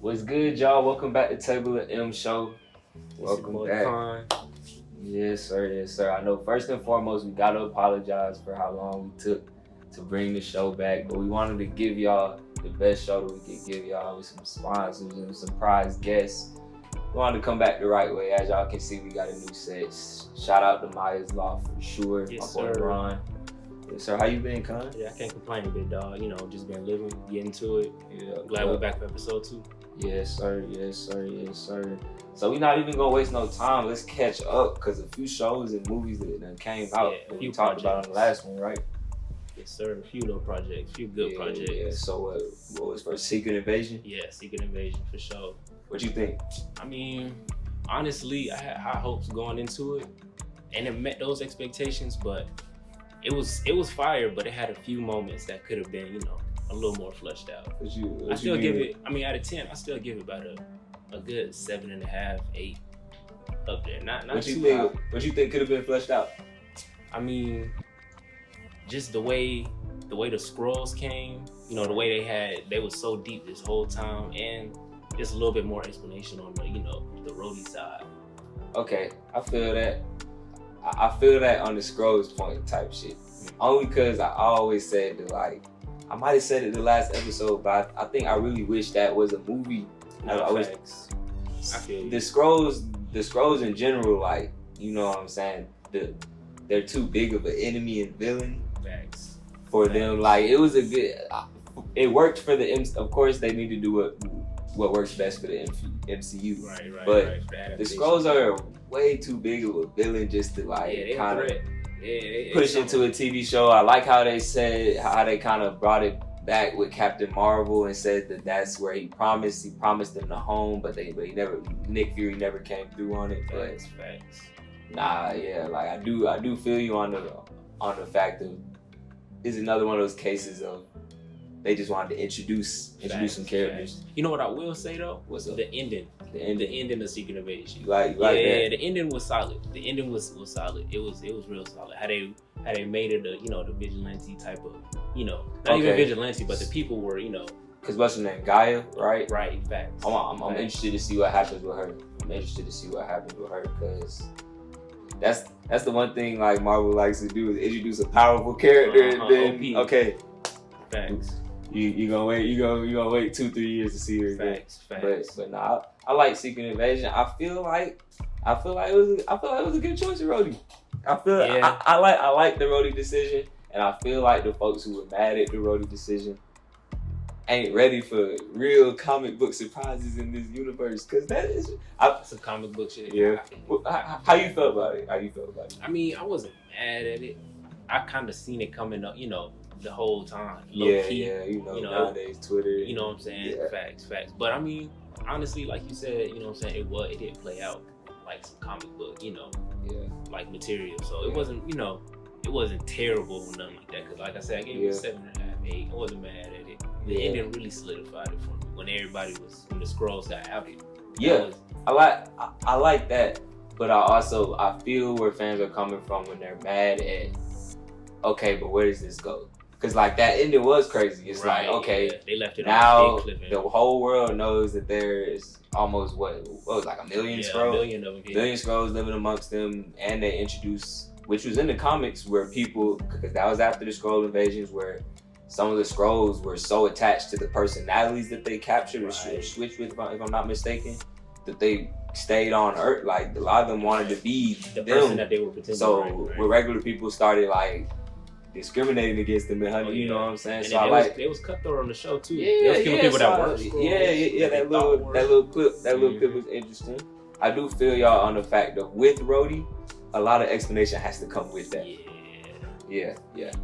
What's good, y'all? Welcome back to TableofM show. Welcome back. Con. Yes, sir. Yes, sir. I know first and foremost, we got to apologize for how long we took to bring the show back, but we wanted to give y'all the best show that we could give y'all with some sponsors and surprise guests. We wanted to come back the right way. As y'all can see, we got a new set. Shout out to Maya's Law for sure. Yes, My boy sir. Ron. Yes, sir. How you been, Con? Yeah, I can't complain, big dog. You know, just been living, getting to it. Yeah. Glad we're back for episode 2. Yes, sir. Yes, sir. Yes, sir. So we're not even gonna waste no time. Let's catch up because a few shows and movies that done came out Yeah, that a we few talked about on the last one, right? Yes, sir. A few little projects, a few good projects. Yeah. So what was first? Secret Invasion. Yeah, Secret Invasion for sure. What you think? I mean, honestly, I had high hopes going into it, and it met those expectations. But it was fire. But it had a few moments that could have been, you know, a little more fleshed out. I still give it. I mean, out of 10, I still give it about a good 7.5, 8 up there. Not What you too think? high. What you think could have been fleshed out? I mean, just the way the scrolls came, you know, the way they were so deep this whole time, and just a little bit more explanation on the, you know, the Rhodey side. Okay, I feel that. I feel that on the Scrolls point type shit. Only because I always said that, like, I might have said it the last episode, but I think I really wish that was a movie. I wish Facts. I feel you. the scrolls in general, like, you know what I'm saying, they're too big of an enemy and villain Facts. for them. Like, it was a good, it worked for the of course they need to do what works best for the MCU. Right. But right. the adaptation. Scrolls are way too big of a villain just to, like, they kind of they push into a TV show. I like how they kind of brought it back with Captain Marvel and said that that's where he promised them the home, but Nick Fury never came through on it. But Facts. nah, yeah, like I do feel you on the fact of it's another one of those cases of they just wanted to introduce some characters. Facts. You know what I will say though? What's up? The ending. The ending. The ending of Secret Invasion. You like Yeah, that? the ending was solid. The ending was solid. It was real solid. How they made it the vigilante type of, not even vigilante, but the people were, Cause what's her name? Gaia, right? right, facts. I'm Facts. interested to see what happens with her. Because that's the one thing like Marvel likes to do is introduce a powerful character and then OP. okay, Facts. you gonna wait 2-3 years to see her again. Facts. But nah, I like Secret Invasion. I feel like it was a good choice of Rhodey. I like the Rhodey decision, and I feel like the folks who were mad at the Rhodey decision ain't ready for real comic book surprises in this universe. Cause Some comic book shit. yeah. How you felt about it? I mean, I wasn't mad at it. I kind of seen it coming up, the whole time. Low-key. Nowadays Twitter. You know what I'm saying? Yeah. Facts. But I mean, honestly, like you said, you know what I'm saying, it didn't play out like some comic book, like material. So it wasn't, it wasn't terrible or nothing like that. Cause like I said, I gave it a 7.5, 8. I wasn't mad at it. The ending really solidified it for me when the Skrulls got outed. Yeah, I like that, but I feel where fans are coming from when they're mad at. Okay, but where does this go? Because like that ending was crazy. It's right, like okay, they left it now on a big cliffhanger. the whole world knows that there is almost what was like a million Skrulls. A million of them. Yeah. Million Skrulls living amongst them, and they introduced, which was in the comics, where people, because that was after the Skrull invasions, where some of the Skrulls were so attached to the personalities that they captured or switched with, if I'm not mistaken, that they stayed on Earth. Like a lot of them wanted to be the them. person that they were pretending. So right. when regular people started like discriminating against them, you know what I'm saying? And So they was cutthroat on the show too. Yeah, they was killing people so that weren't Skrulls. Yeah. That little clip was interesting. I do feel y'all on the fact that with Rhodey, a lot of explanation has to come with that. Yeah,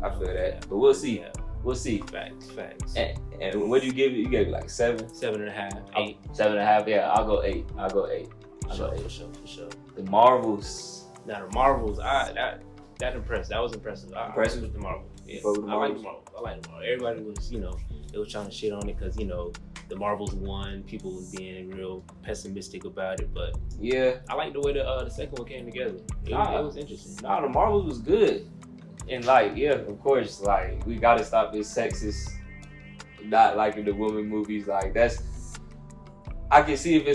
I feel that. But we'll see. Yeah. We'll see. Facts. And what'd you give it? You gave it like 7? 7.5, 8. 7.5. Yeah, I'll go 8. For sure. The Marvels. Now the Marvels, that impressed. That was impressive. Impressive with the Marvels. Yeah, With the I like Marvels? the Marvels. Everybody was, they was trying to shit on it because the Marvels won. People was being real pessimistic about it, but Yeah. I like the way the second one came together. It was interesting. Nah, the Marvels was good. And like, yeah, of course, like we gotta stop this sexist not liking the woman movies. Like I can see if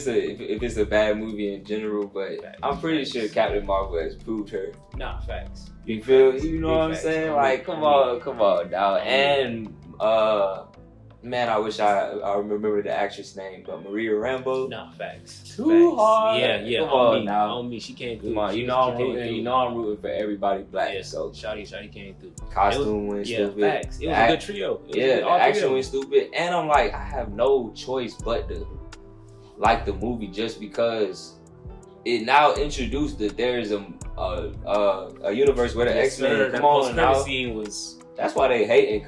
it's a bad movie in general, but Facts, I'm pretty facts. sure Captain Marvel has proved her. Nah, facts. You feel? Facts. You know Big what I'm facts. saying? I'm Like, with- come I'm on, dog. I'm And man, I wish I remember the actress name, but Maria Rambo. Nah, facts. Too Facts. hard. Yeah. Come on on me. now. On me. She came through. Come on, She you know came through. you know I'm rooting for everybody black. Yeah, So Shawty came through. costume went Yeah, stupid. facts. It was a good trio. It was Yeah, all the three action of went stupid, and I'm like, I have no choice but to like the movie just because it now introduced that there is a universe where the Yes, X-Men. sir. That Come on post-credit now, scene was that's why they hating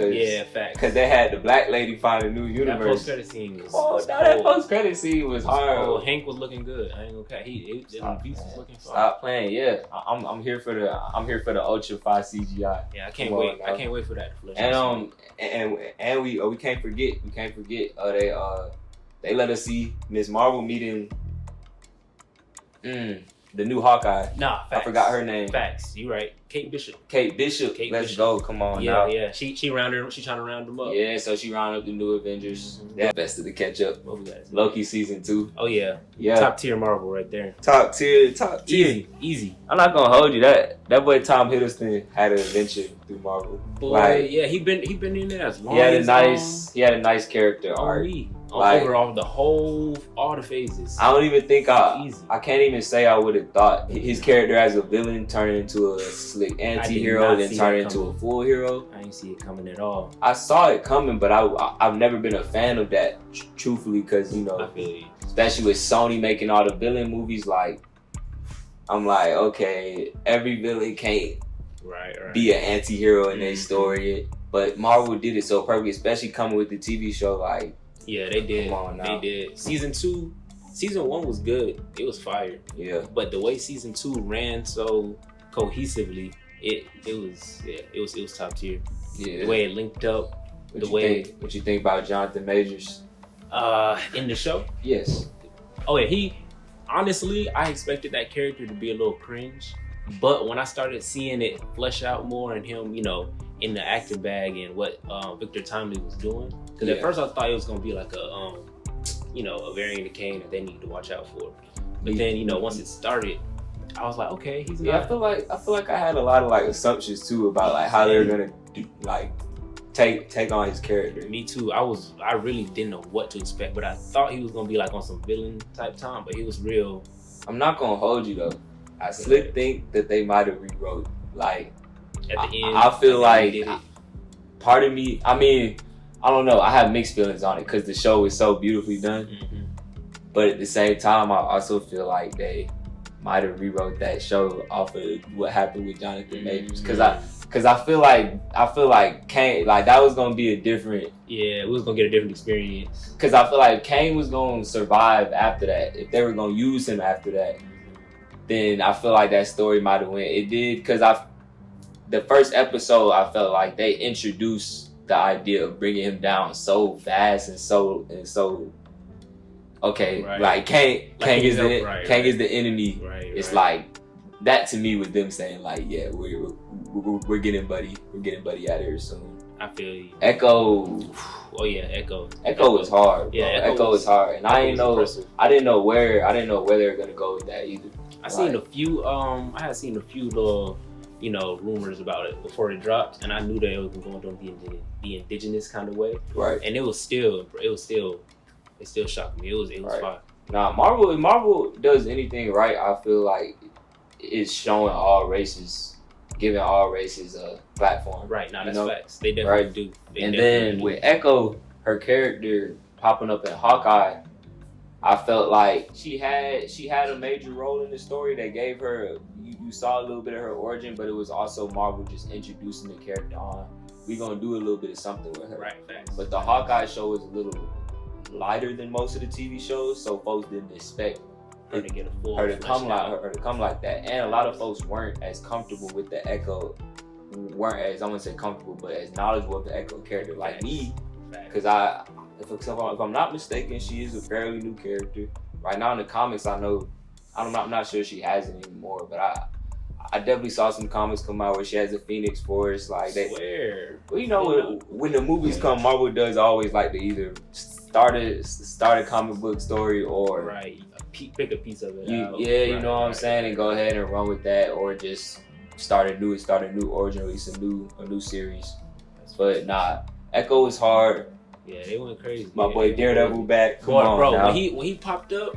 facts. because they had the black lady find a new That universe. post-credit scene was. Oh, was now that cold. post-credit scene was hard. Oh, Hank was looking good. I ain't gonna cut. Stop Beast playing. was looking fine. Stop playing, yeah. I'm here for the Ultra 5 CGI. Yeah, I can't Come on wait. now. I can't wait for that to flush. And we can't forget they let us see Miss Marvel meeting the new Hawkeye. Nah, facts. I forgot her name. Facts. You right. Kate Bishop. Kate Bishop. Kate Let's Bishop. go. Come on Yeah, now. yeah. She trying to round them up. Yeah, so she rounded up the new Avengers. Mhm. That best of the catch up. What was that? Loki season 2. Oh yeah. Yeah. Top tier Marvel right there. Top tier. Easy. I'm not gonna hold you. That boy Tom Hiddleston had an adventure through Marvel. Boy, Like, yeah, he been in there as long he had as a nice character arc. Like- overall all the phases. I don't even think Easy. I can't even say I would have thought his character as a villain turned into a slick anti-hero, not then see turned that into coming. a full hero. I ain't see it coming at all. I saw it coming, but I've never been a fan of that, truthfully, because I feel you. especially with Sony making all the villain movies, like I'm like, okay, every villain can't Right. be an anti-hero in their Mhm. story, but Marvel did it so perfectly, especially coming with the TV show, like. Yeah, they did. Come on now. They did. Season 1 was good. It was fire. Yeah. But the way season 2 ran so cohesively, it was top tier. Yeah. The way it linked up, What you think about Jonathan Majors? in the show. Yes. Oh yeah, honestly, I expected that character to be a little cringe, but when I started seeing it flesh out more and him, in the acting bag and what Victor Timely was doing, because at Yeah. first I thought it was gonna be like a variant of Kane that they need to watch out for. But Yeah. then, once it started, I was like, okay, he's Yeah, I not. feel like I had a lot of like assumptions too about like how they're gonna do, like take on his character. Me too. I really didn't know what to expect, but I thought he was gonna be like on some villain type time, but he was real. I'm not gonna hold you though. I still think that they might have rewrote. Like At the end, I feel they like did it. part of me. I mean, I don't know. I have mixed feelings on it because the show is so beautifully done. Mhm. But at the same time, I also feel like they might have rewrote that show off of what happened with Jonathan Majors. Because I feel like Kane, like that was gonna be a different. Yeah, we was gonna get a different experience. Because I feel like Kane was gonna survive after that. If they were gonna use him after that, then I feel like that story might have went. It did because the first episode I felt like they introduced the idea of bringing him down so fast and so. Okay, Right. like Kang is the right, Kang right. is the enemy. Right. It's right. like that to me with them saying like, yeah, we're getting buddy out of here soon. I feel you. Echo Oh yeah, Echo. was hard. Bro. Yeah, Echo was hard, and I didn't know impressive. I didn't know where they were gonna go with that either. I seen a few. I had seen a few little, rumors about it before it dropped, and I knew that it was going to the indigenous kind of way, Right. and it still shocked me. It was Right. fire. Now Marvel does anything right, I feel like it's showing all races, giving all races a platform. Right. Now You that's know? facts. They definitely Right. do. They And definitely then do. with Echo, her character popping up in Hawkeye, I felt like she had a major role in the story that gave her. You saw a little bit of her origin, but it was also Marvel just introducing the character on. We gonna do a little bit of something with her. Right. Facts. But the Hawkeye show is a little lighter than most of the TV shows, so folks didn't expect her to get a full. her to come fleshed like out. her to come like that. And a lot of folks weren't as comfortable with the Echo, weren't as I wouldn't say comfortable, but as knowledgeable of the Echo character like Facts. me. Facts. Because if I'm not mistaken, she is a fairly new character. Right now in the comics, I'm not sure she has it anymore, but I definitely saw some comics come out where she has a Phoenix Force. Like they, Swear. well, when the movies come, Marvel does always like to either start a comic book story, or right, pick a piece of it. You know what I'm saying, and go ahead and run with that, or just start a new origin, release a new series. But nah, Echo was hard. Yeah, they went crazy. My boy Daredevil back. Come on, bro. now. When he popped up,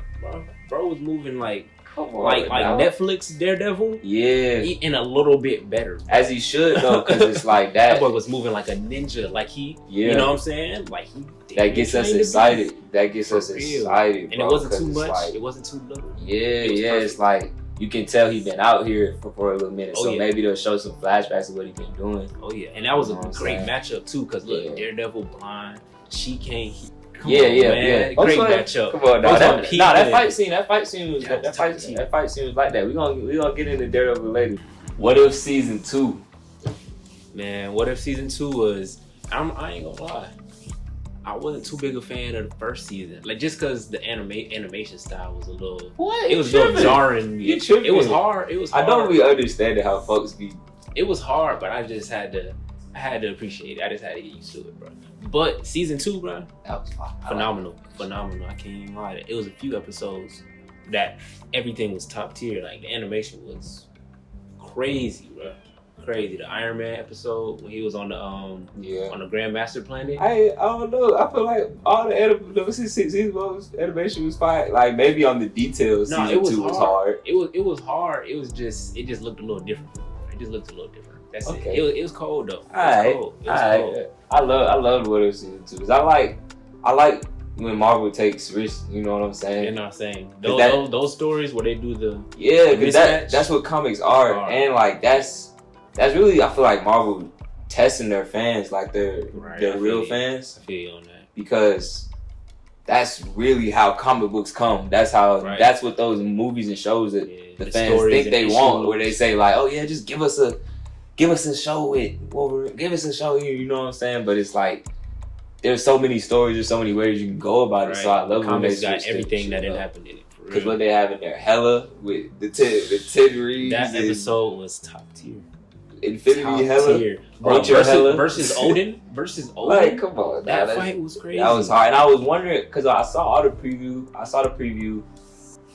bro was moving like now. Netflix Daredevil. Yeah, and a little bit better, bro. As he should though, because it's like that. That boy was moving like a ninja, like you know what I'm saying? Like that gets us excited. That gets us excited, and it wasn't too much. Like, it wasn't too little. Yeah, it's like you can tell he's been out here for a little minute, so maybe they'll show some flashbacks of what he's been doing. Oh yeah, and that was a great matchup too, because look, Daredevil blind, she can't. Come on, man. Great matchup. Come on, that fight scene was like that. We gonna get into Daredevil later. What if season 2? Man, what if season 2 was? I ain't gonna lie. I wasn't too big a fan of the first season, like just because the animation style was a little. What? It was a little jarring. It was hard. I don't really understand how folks be. It was hard, but I just had to. I had to appreciate it. I just had to get used to it, bro. But season 2, bro, that was fun. Phenomenal. I can't even lie. It was a few episodes that everything was top tier. Like the animation was crazy, bro. Crazy. The Iron Man episode when he was on the on the Grandmaster planet. I don't know. I feel like all the season 1 animation was fine. Like maybe on the details, season 2 was hard. It was hard. It just looked a little different. It just looked a little different. That's okay. It was cold though. Cold. I loved what it was season 2. Cause I like when Marvel takes risks. You know what I'm saying? You know what I'm saying? Those stories where they do the cause that's what comics are, and like that's really, I feel like Marvel testing their fans, like their real fans. I feel you on that, because that's really how comic books come. That's how that's what those movies and shows that the fans think they want, where they say like, oh yeah, just give us a show with Wolverine, give us a show here, you know what I'm saying? But it's like there's so many stories, there's so many ways you can go about it. So I love when they got everything that didn't happen in it. Because what they have in there, Hella with the 10 rings. That episode was top tier. Infinity top Hella, tier. Bro, versus Odin. Like, come on, that fight was crazy. That was hard, and I was wondering because I saw the preview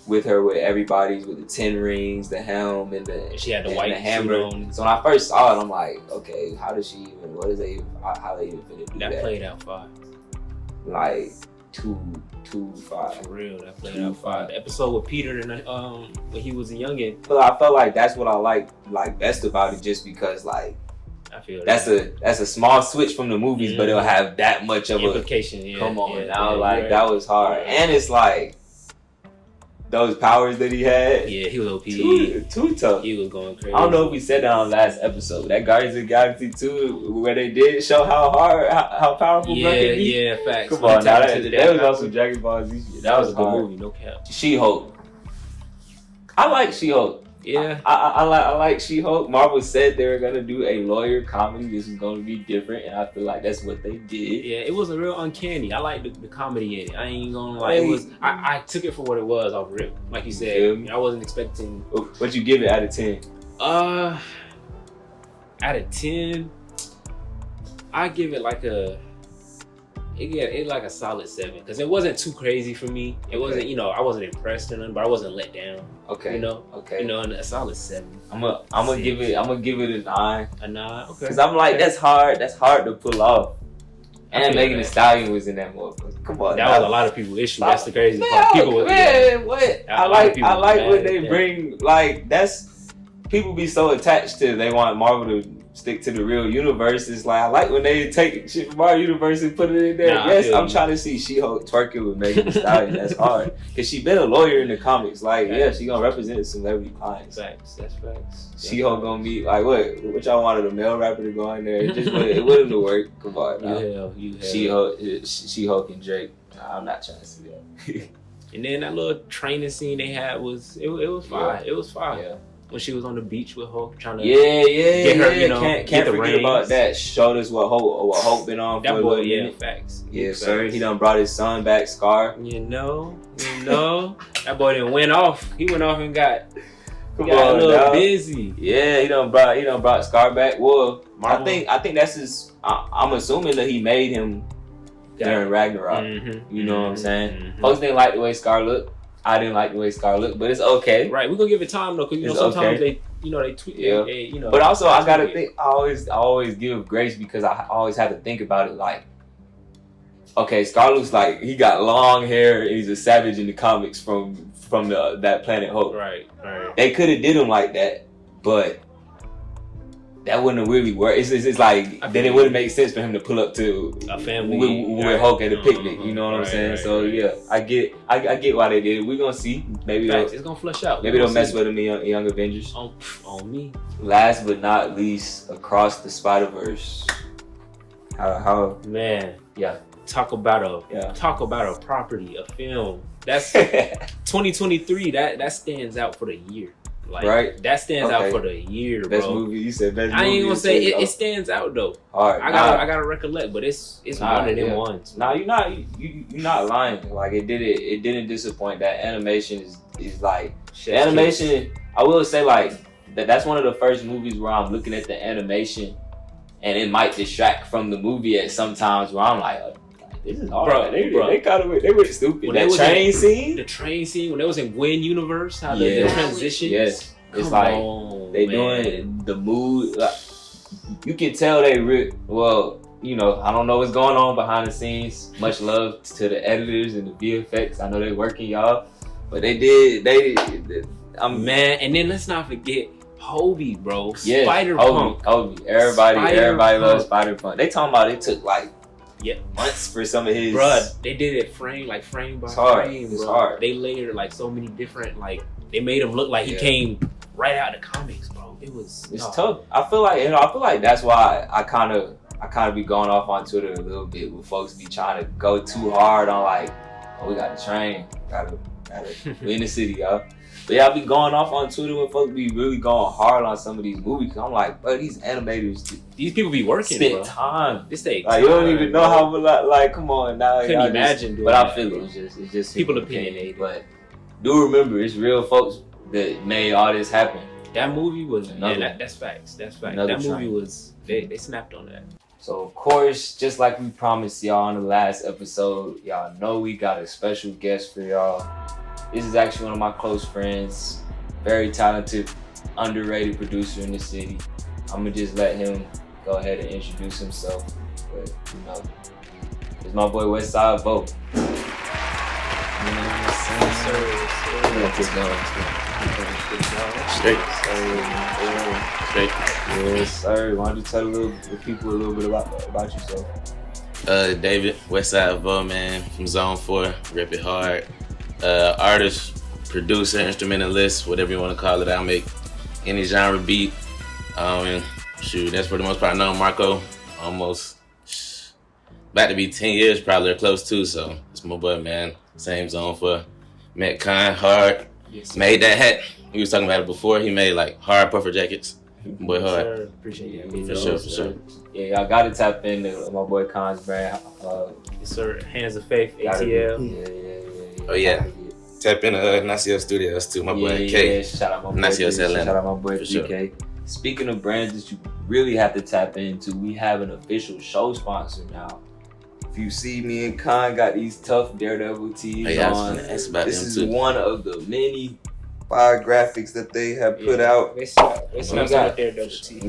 with her with everybody's with the 10 rings, the helm, and she had the white hammer. So when I first saw it, I'm like, okay, how does she even? What is they? How they even fit do that? That played out 5. Like 2-5. For real, that played out 5. The episode with Peter and when he was a youngin. But I felt like that's what I like best about it, just because like I feel that's a small switch from the movies, but it'll have that much of implication. Come on, that was hard, and it's like those powers that he had. Yeah, he was OP. Too tough. He was going crazy. I don't know if we said that on last episode. That Guardians of the Galaxy 2, where they did show how powerful Buck can be. Yeah, facts. Come on, now that was also Dragon Ball Z shit. That was a good movie, no cap. She-Hulk. I like She-Hulk. Yeah, I like She-Hulk. Marvel said they were gonna do a lawyer comedy. This is gonna be different, and I feel like that's what they did. Yeah, it was a real uncanny. I like the comedy in it. I ain't gonna lie. It was. I took it for what it was off rip. Like you said, I wasn't expecting. What'd you give it out of 10? Out of 10, I give it like a. It like a solid 7 because it wasn't too crazy for me. It wasn't, I wasn't impressed or nothing, but I wasn't let down. Okay. And a solid 7. I'm gonna give it a 9. A 9. Okay. Because I'm like that's hard to pull off. And Megan Thee Stallion was in that motherfucker. Come on. That was a lot of people's issue. That's the crazy part. People what? I like when they bring like that's people be so attached to they want Marvel to stick to the real universe. It's like I like when they take shit from our universe and put it in there. I'm trying to see She-Hulk twerking with Megan Thee Stallion. That's hard because she been a lawyer in the comics. Like she gonna represent celebrity clients. Facts. That's facts. She-Hulk gonna be like what y'all wanted a male rapper to go in there? It wouldn't have worked. Come on, you hell. She-Hulk and Drake. I'm not trying to see that. And then that little training scene they had was fire. It was fire. Yeah. When she was on the beach with Hulk trying to get her, can't forget about that. Showed us what Hulk been on that for boy, a minute. Facts. Sir. He done brought his son back, Scar. You know, that boy didn't went off. He went off and got a little busy. Yeah, he done brought Scar back. Well, I think that's his. I'm assuming that he made him during Ragnarok. Mm-hmm. You know what I'm saying? Mm-hmm. Folks didn't like the way Scar looked. I didn't like the way Scar looked, but it's okay. Right, we're gonna give it time though, because you know sometimes they tweet. Yeah. They, you know. But also, I gotta think. I always give grace because I always have to think about it. Like, okay, Scar looks like he got long hair and he's a savage in the comics from that Planet Hulk. Right. They could have did him like that, but that wouldn't have really worked. It's like then it wouldn't make sense for him to pull up to a family with Hulk at a picnic. You know what I'm saying? So yeah, I get why they did it. We're gonna see. Maybe it's gonna flush out. Maybe they'll mess with him in Young Avengers. On me. Last but not least, Across the Spider-Verse. How man? Yeah. Talk about a property, a film. That's 2023. That stands out for the year. Like, right? That stands out for the year, bro. Best movie. You said best movie. I ain't gonna say it stands out though. All right. I gotta recollect, but it's one of them ones. Nah, you're not lying. Like it didn't disappoint. That animation is like the animation. I will say like that's one of the first movies where I'm looking at the animation, and it might distract from the movie at sometimes where I'm like, this is hard. Bro, they were stupid. When that train scene. The train scene when it was in Gwen universe, how the transitions. Yes, it's like they doing the mood. Like, you can tell well, you know, I don't know what's going on behind the scenes. Much love to the editors and the VFX. I know they're working, y'all, but they did. Man, and then let's not forget Hobie, bro. Yeah, Spider-Punk. Hobie. Everybody loves Spider-Punk. They talking about it took like months for some of his. Bruh, they did it frame by frame. It's bro. hard. They layered like so many different they made him look like he came right out of the comics, bro. It's tough. I feel like that's why I kind of be going off on Twitter a little bit with folks be trying to go too hard on like, oh, we got to train, we in the city, y'all. But yeah, I be going off on Twitter when folks be really going hard on some of these movies. Cause I'm like, bro, these animators, these people be working, spend bro. time. This take like, time, you don't even know bro. how, like, come on now. Couldn't imagine doing but that, I feel it. It's just people opinionated. But do remember, it's real folks that made all this happen. That movie was, that's facts. That movie was, they snapped on that. So, of course, just like we promised y'all in the last episode, y'all know we got a special guest for y'all. This is actually one of my close friends. Very talented, underrated producer in the city. I'm gonna just let him go ahead and introduce himself. But, you know, it's my boy Westside Vote. You know what I'm saying? Straight. Yes, sir. Why don't you tell the people a little bit about yourself? David, Westside Vote, man, from Zone 4, rip it hard. Artist, producer, instrumentalist, whatever you want to call it. I'll make any genre beat. And shoot, that's for the most part. I know Marco almost about to be 10 years probably or close to. So it's my boy, man. Same Zone 4. Met Kind Hard. Yes, made that hat. We was talking about it before. He made like hard puffer jackets. Boy, hard. Sir, appreciate it. For sure. Yeah, y'all gotta tap into my boy Khan's brand. Yes, sir. Hands of Faith, ATL. Yeah. Oh yeah. Tap in Nasio Studios too, my boy K. Yeah, shout out my boy Nasios Atlanta. Shout out my boy For DK. Speaking of brands that you really have to tap into, we have an official show sponsor now. If you see me and Khan got these tough Daredevil tees on, this is one of the many fire graphics that they have put out. We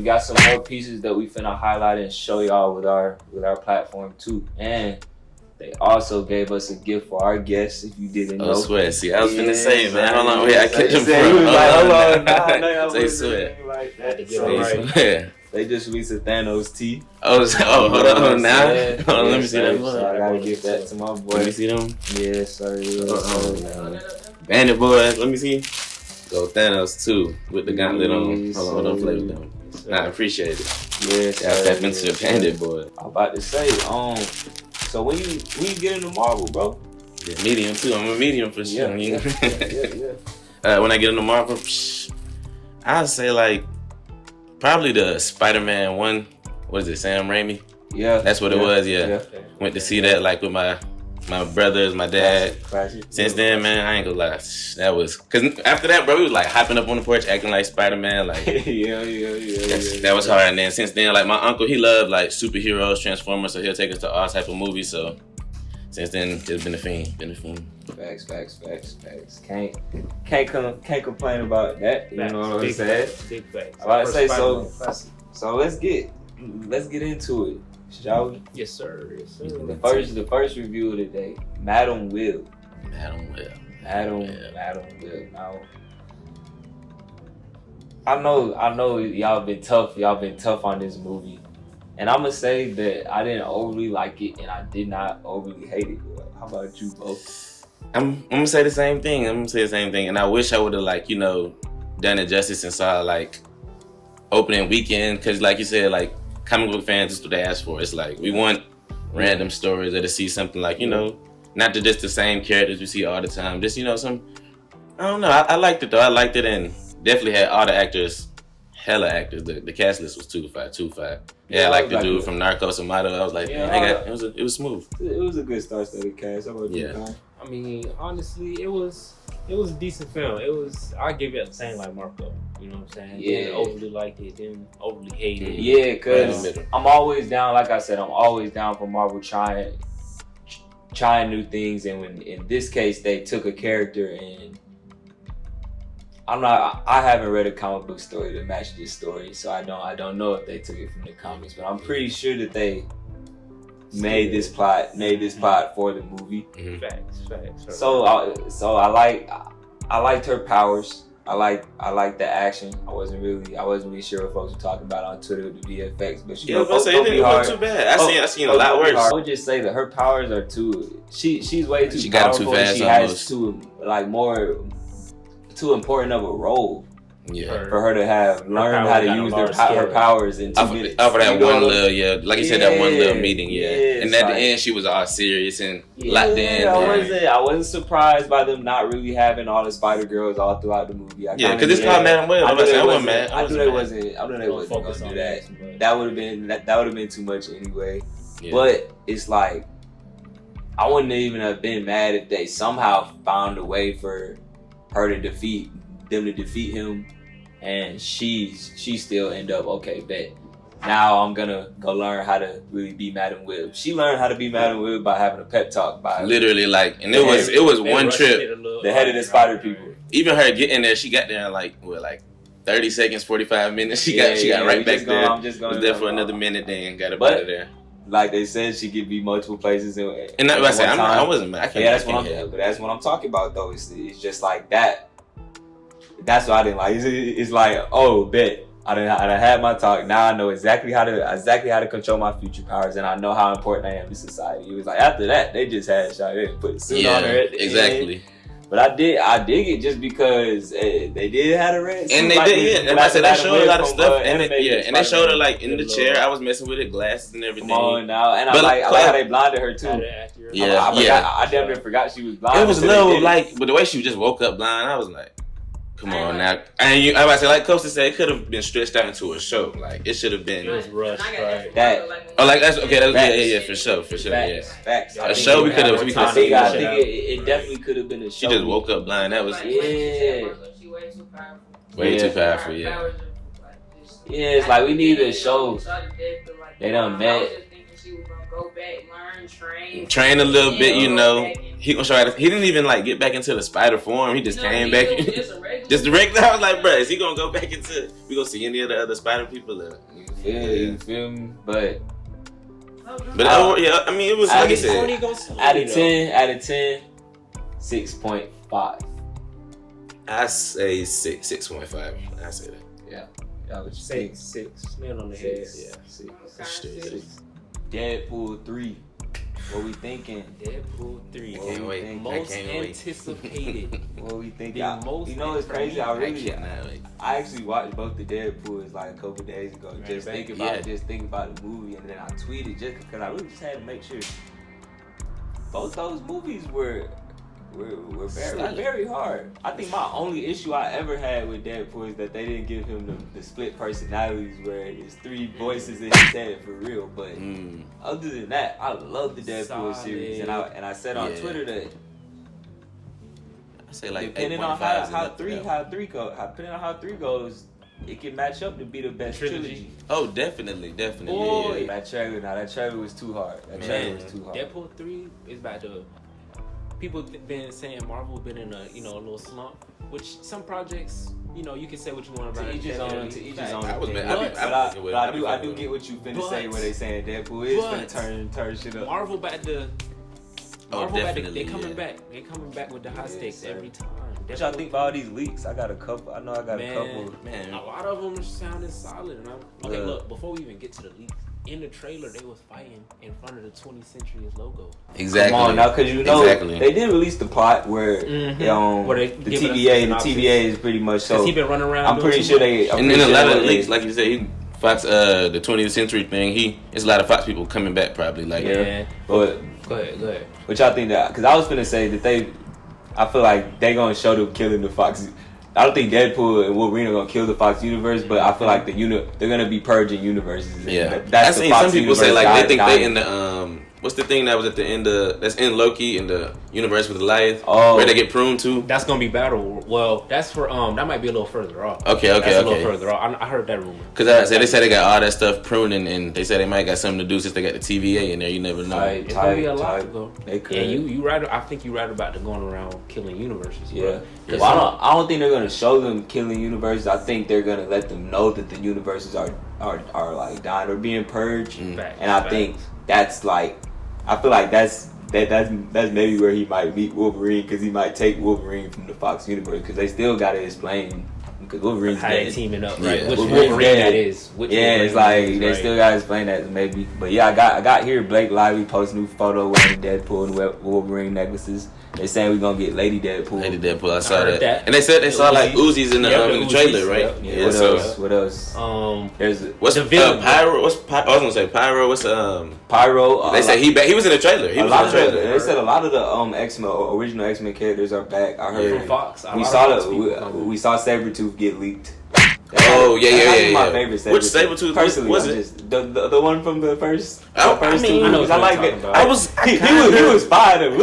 got some more pieces that we finna highlight and show y'all with our platform too. And they also gave us a gift for our guests, if you didn't know. Oh, swear. See, I was finna say, man. Hold on, wait, I catch him from. Swear. They just released a Thanos tee. Hold on now. Hold on, let me see that. So I gotta give that to my boy. Let me see them. Yes, sir. Bandit boys, let me see. Go Thanos too, with the gauntlet on. Hold on, play with them. I appreciate it. Yes, I tap into the Bandit boy. I'm about to say, so when you get into Marvel, bro? Yeah, medium too. I'm a medium for sure. Yeah. When I get into Marvel, I'd say like probably the Spider-Man one. What is it, Sam Raimi? Yeah. That's what it was, yeah. Went to see that like with my brothers, my dad. Classic. Since then, man, I ain't gonna lie. That was, cause after that, bro, we was like hopping up on the porch, acting like Spider-Man, like that was hard. And then since then, like my uncle, he loved like superheroes, Transformers, so he'll take us to all type of movies. So since then, it's been a fiend. Facts. Can't complain about that. You know what I'm saying? Big facts. I about to say so. So let's get into it, shall we? Yes, sir. The first review of the day, Madam Will. Now, I know y'all been tough on this movie, and I'm gonna say that I didn't overly like it, and I did not overly hate it. How about you both? I'm gonna say the same thing. And I wish I would have done it justice and saw opening weekend, because like you said, comic book fans, is what they ask for. It's like we want random stories or to see something not just the same characters we see all the time. Just some. I don't know. I liked it though. I liked it, and definitely had all the actors, hella actors. The cast list was 2-5. Yeah, like the dude from Narcos and Motto. I was like, it was smooth. It was a good star-studded cast. How about you, Kai? I mean, honestly, it was a decent film. I give it the same like Marco. You know what I'm saying? Yeah. Didn't overly like it. Didn't overly hate it. Yeah, because I'm always down. Like I said, I'm always down for Marvel trying new things. And when in this case they took a character and I haven't read a comic book story to match this story, so I don't know if they took it from the comics, but I'm pretty sure that they made this plot for the movie. Mm-hmm. Facts. So I liked her powers. I like the action. I wasn't really sure what folks were talking about on Twitter with the VFX, but it didn't look too bad. I seen a lot worse. I would just say that her powers are she's way too she got powerful. Too fast. She has too important of a role. Yeah. For her to have learned how to use her powers in 2 minutes. Off of that one little, like you said, that one little meeting, and at the end she was all serious and locked in. I wasn't surprised by them not really having all the Spider Girls all throughout the movie. Because it's called Madam Web. I wasn't mad. I knew they wasn't gonna do that. That would have been too much anyway. Yeah. But it's like I wouldn't even have been mad if they somehow found a way for her to defeat him, and she still end up okay. Bet now I'm gonna go learn how to really be Madam Web. She learned how to be Madam Web by having a pep talk by literally and it was one trip. The head of the Spider people. Even her getting there, she got there in 30 seconds, 45 minutes. She got right back there. Was there for another minute, then got up out of there. Like they said, she could be multiple places. And I wasn't mad. That's what I'm talking about though. It's just like that. That's what I didn't like. It's like, oh, bet I done had my talk. Now I know exactly how to control my future powers, and I know how important I am to society. It was like after that, they just had shot it, put a suit on her. Exactly. But I dig it just because they did have a red suit. And they did, and I said they showed a lot of stuff, and they showed her in the chair. I was messing with it, glasses and everything. Come on now, and I like how they blinded her too. I damn near forgot she was blind. It was low, but the way she just woke up blind, I was like, come on now. And I about to say, like Costa said, it could have been stretched out into a show. It should have been. It was rushed, right? That's okay. Yeah, for sure. Facts. A show we could have. I think it definitely could have been a show. She just woke up blind. That was She way too powerful. Way too powerful. Yeah. Yeah, it's like we need a show. They done met. She was gonna go back, learn, train a little bit, He gonna try to. He didn't even get back into the spider form. He just came back. Just the regular. I was like, bro, is he gonna go back into? We gonna see any of the other spider people? You feel me? But I mean, it was like I said. Out of 10, 6.5. I say 6.5. I say that. Yeah. I would say 6. Man on the head. Yeah, 6. Deadpool 3. What we thinking? Deadpool 3. Can't wait. Most anticipated. What we think? It's crazy. I actually watched both the Deadpools a couple days ago. Just think about the movie, and then I tweeted just because I really just had to make sure. Both those movies were very, very hard. I think my only issue I ever had with Deadpool is that they didn't give him the split personalities where it's 3 voices in his head for real. But other than that, I love the Deadpool series, and I said on Twitter that I say depending on how 3 goes, it can match up to be the best trilogy. Oh, definitely. Boy. Yeah. That trailer was too hard. Deadpool 3 is about to. People been saying Marvel been in a a little slump, which some projects you can say what you want about To it. each his own. I do get what you finna say when they saying Deadpool is finna turn shit up. Marvel about to. Definitely. They coming back. They coming back with the high stakes every time. What y'all think about all these leaks? I got a couple. I know I got a couple. Man, a lot of them are sounding solid. And look, before we even get to the leaks, in the trailer they was fighting in front of the 20th Century logo. Exactly. Come on now, because they did release the plot where the TVA is pretty much so. He been running around. I'm pretty sure they. And then a lot of leaks, like you said, Fox, the 20th Century thing. It's a lot of Fox people coming back probably. Like but go ahead. What y'all think that? Because I was finna say that I feel like they gonna show them killing the Fox. I don't think Deadpool and Wolverine are gonna kill the Fox universe, but I feel like they're gonna be purging universes. Yeah, that's I seen some people say like they think they in the what's the thing that was at the end of that's in Loki in the universe with Goliath where they get pruned to? That's gonna be Battle. Well, that's for that might be a little further off. Okay. A little further off. I heard that rumor. Because they said they got all that stuff pruned and they said they might got something to do since they got the TVA in there. You never know. It's gonna be a lot to go. They could. Yeah, you right. I think you right about the going around killing universes. Yeah. Well, I don't think they're gonna show them killing universes. I think they're gonna let them know that the universes are like dying or being purged. And I think that's like, I feel like that's maybe where he might meet Wolverine, because he might take Wolverine from the Fox universe, because they still gotta explain, because Wolverine's how dead. they teaming up, right? Yeah. Which Wolverine that is? It's like they still gotta explain that maybe. But yeah, I got here Blake Lively post new photo wearing Deadpool and Wolverine necklaces. They saying we gonna get Lady Deadpool. I saw that. And they said they saw like Uzis in the trailer, right? Yeah. What else? What's the villain? Pyro? I was gonna say Pyro. What's Pyro? They said he was in the trailer. They said a lot of the X-Men original X-Men characters are back. I heard from Fox. We saw Sabretooth get leaked. That's my favorite Sabretooth. Which Sabretooth personally was it? The one from the first. I know what I like it. He was fire. He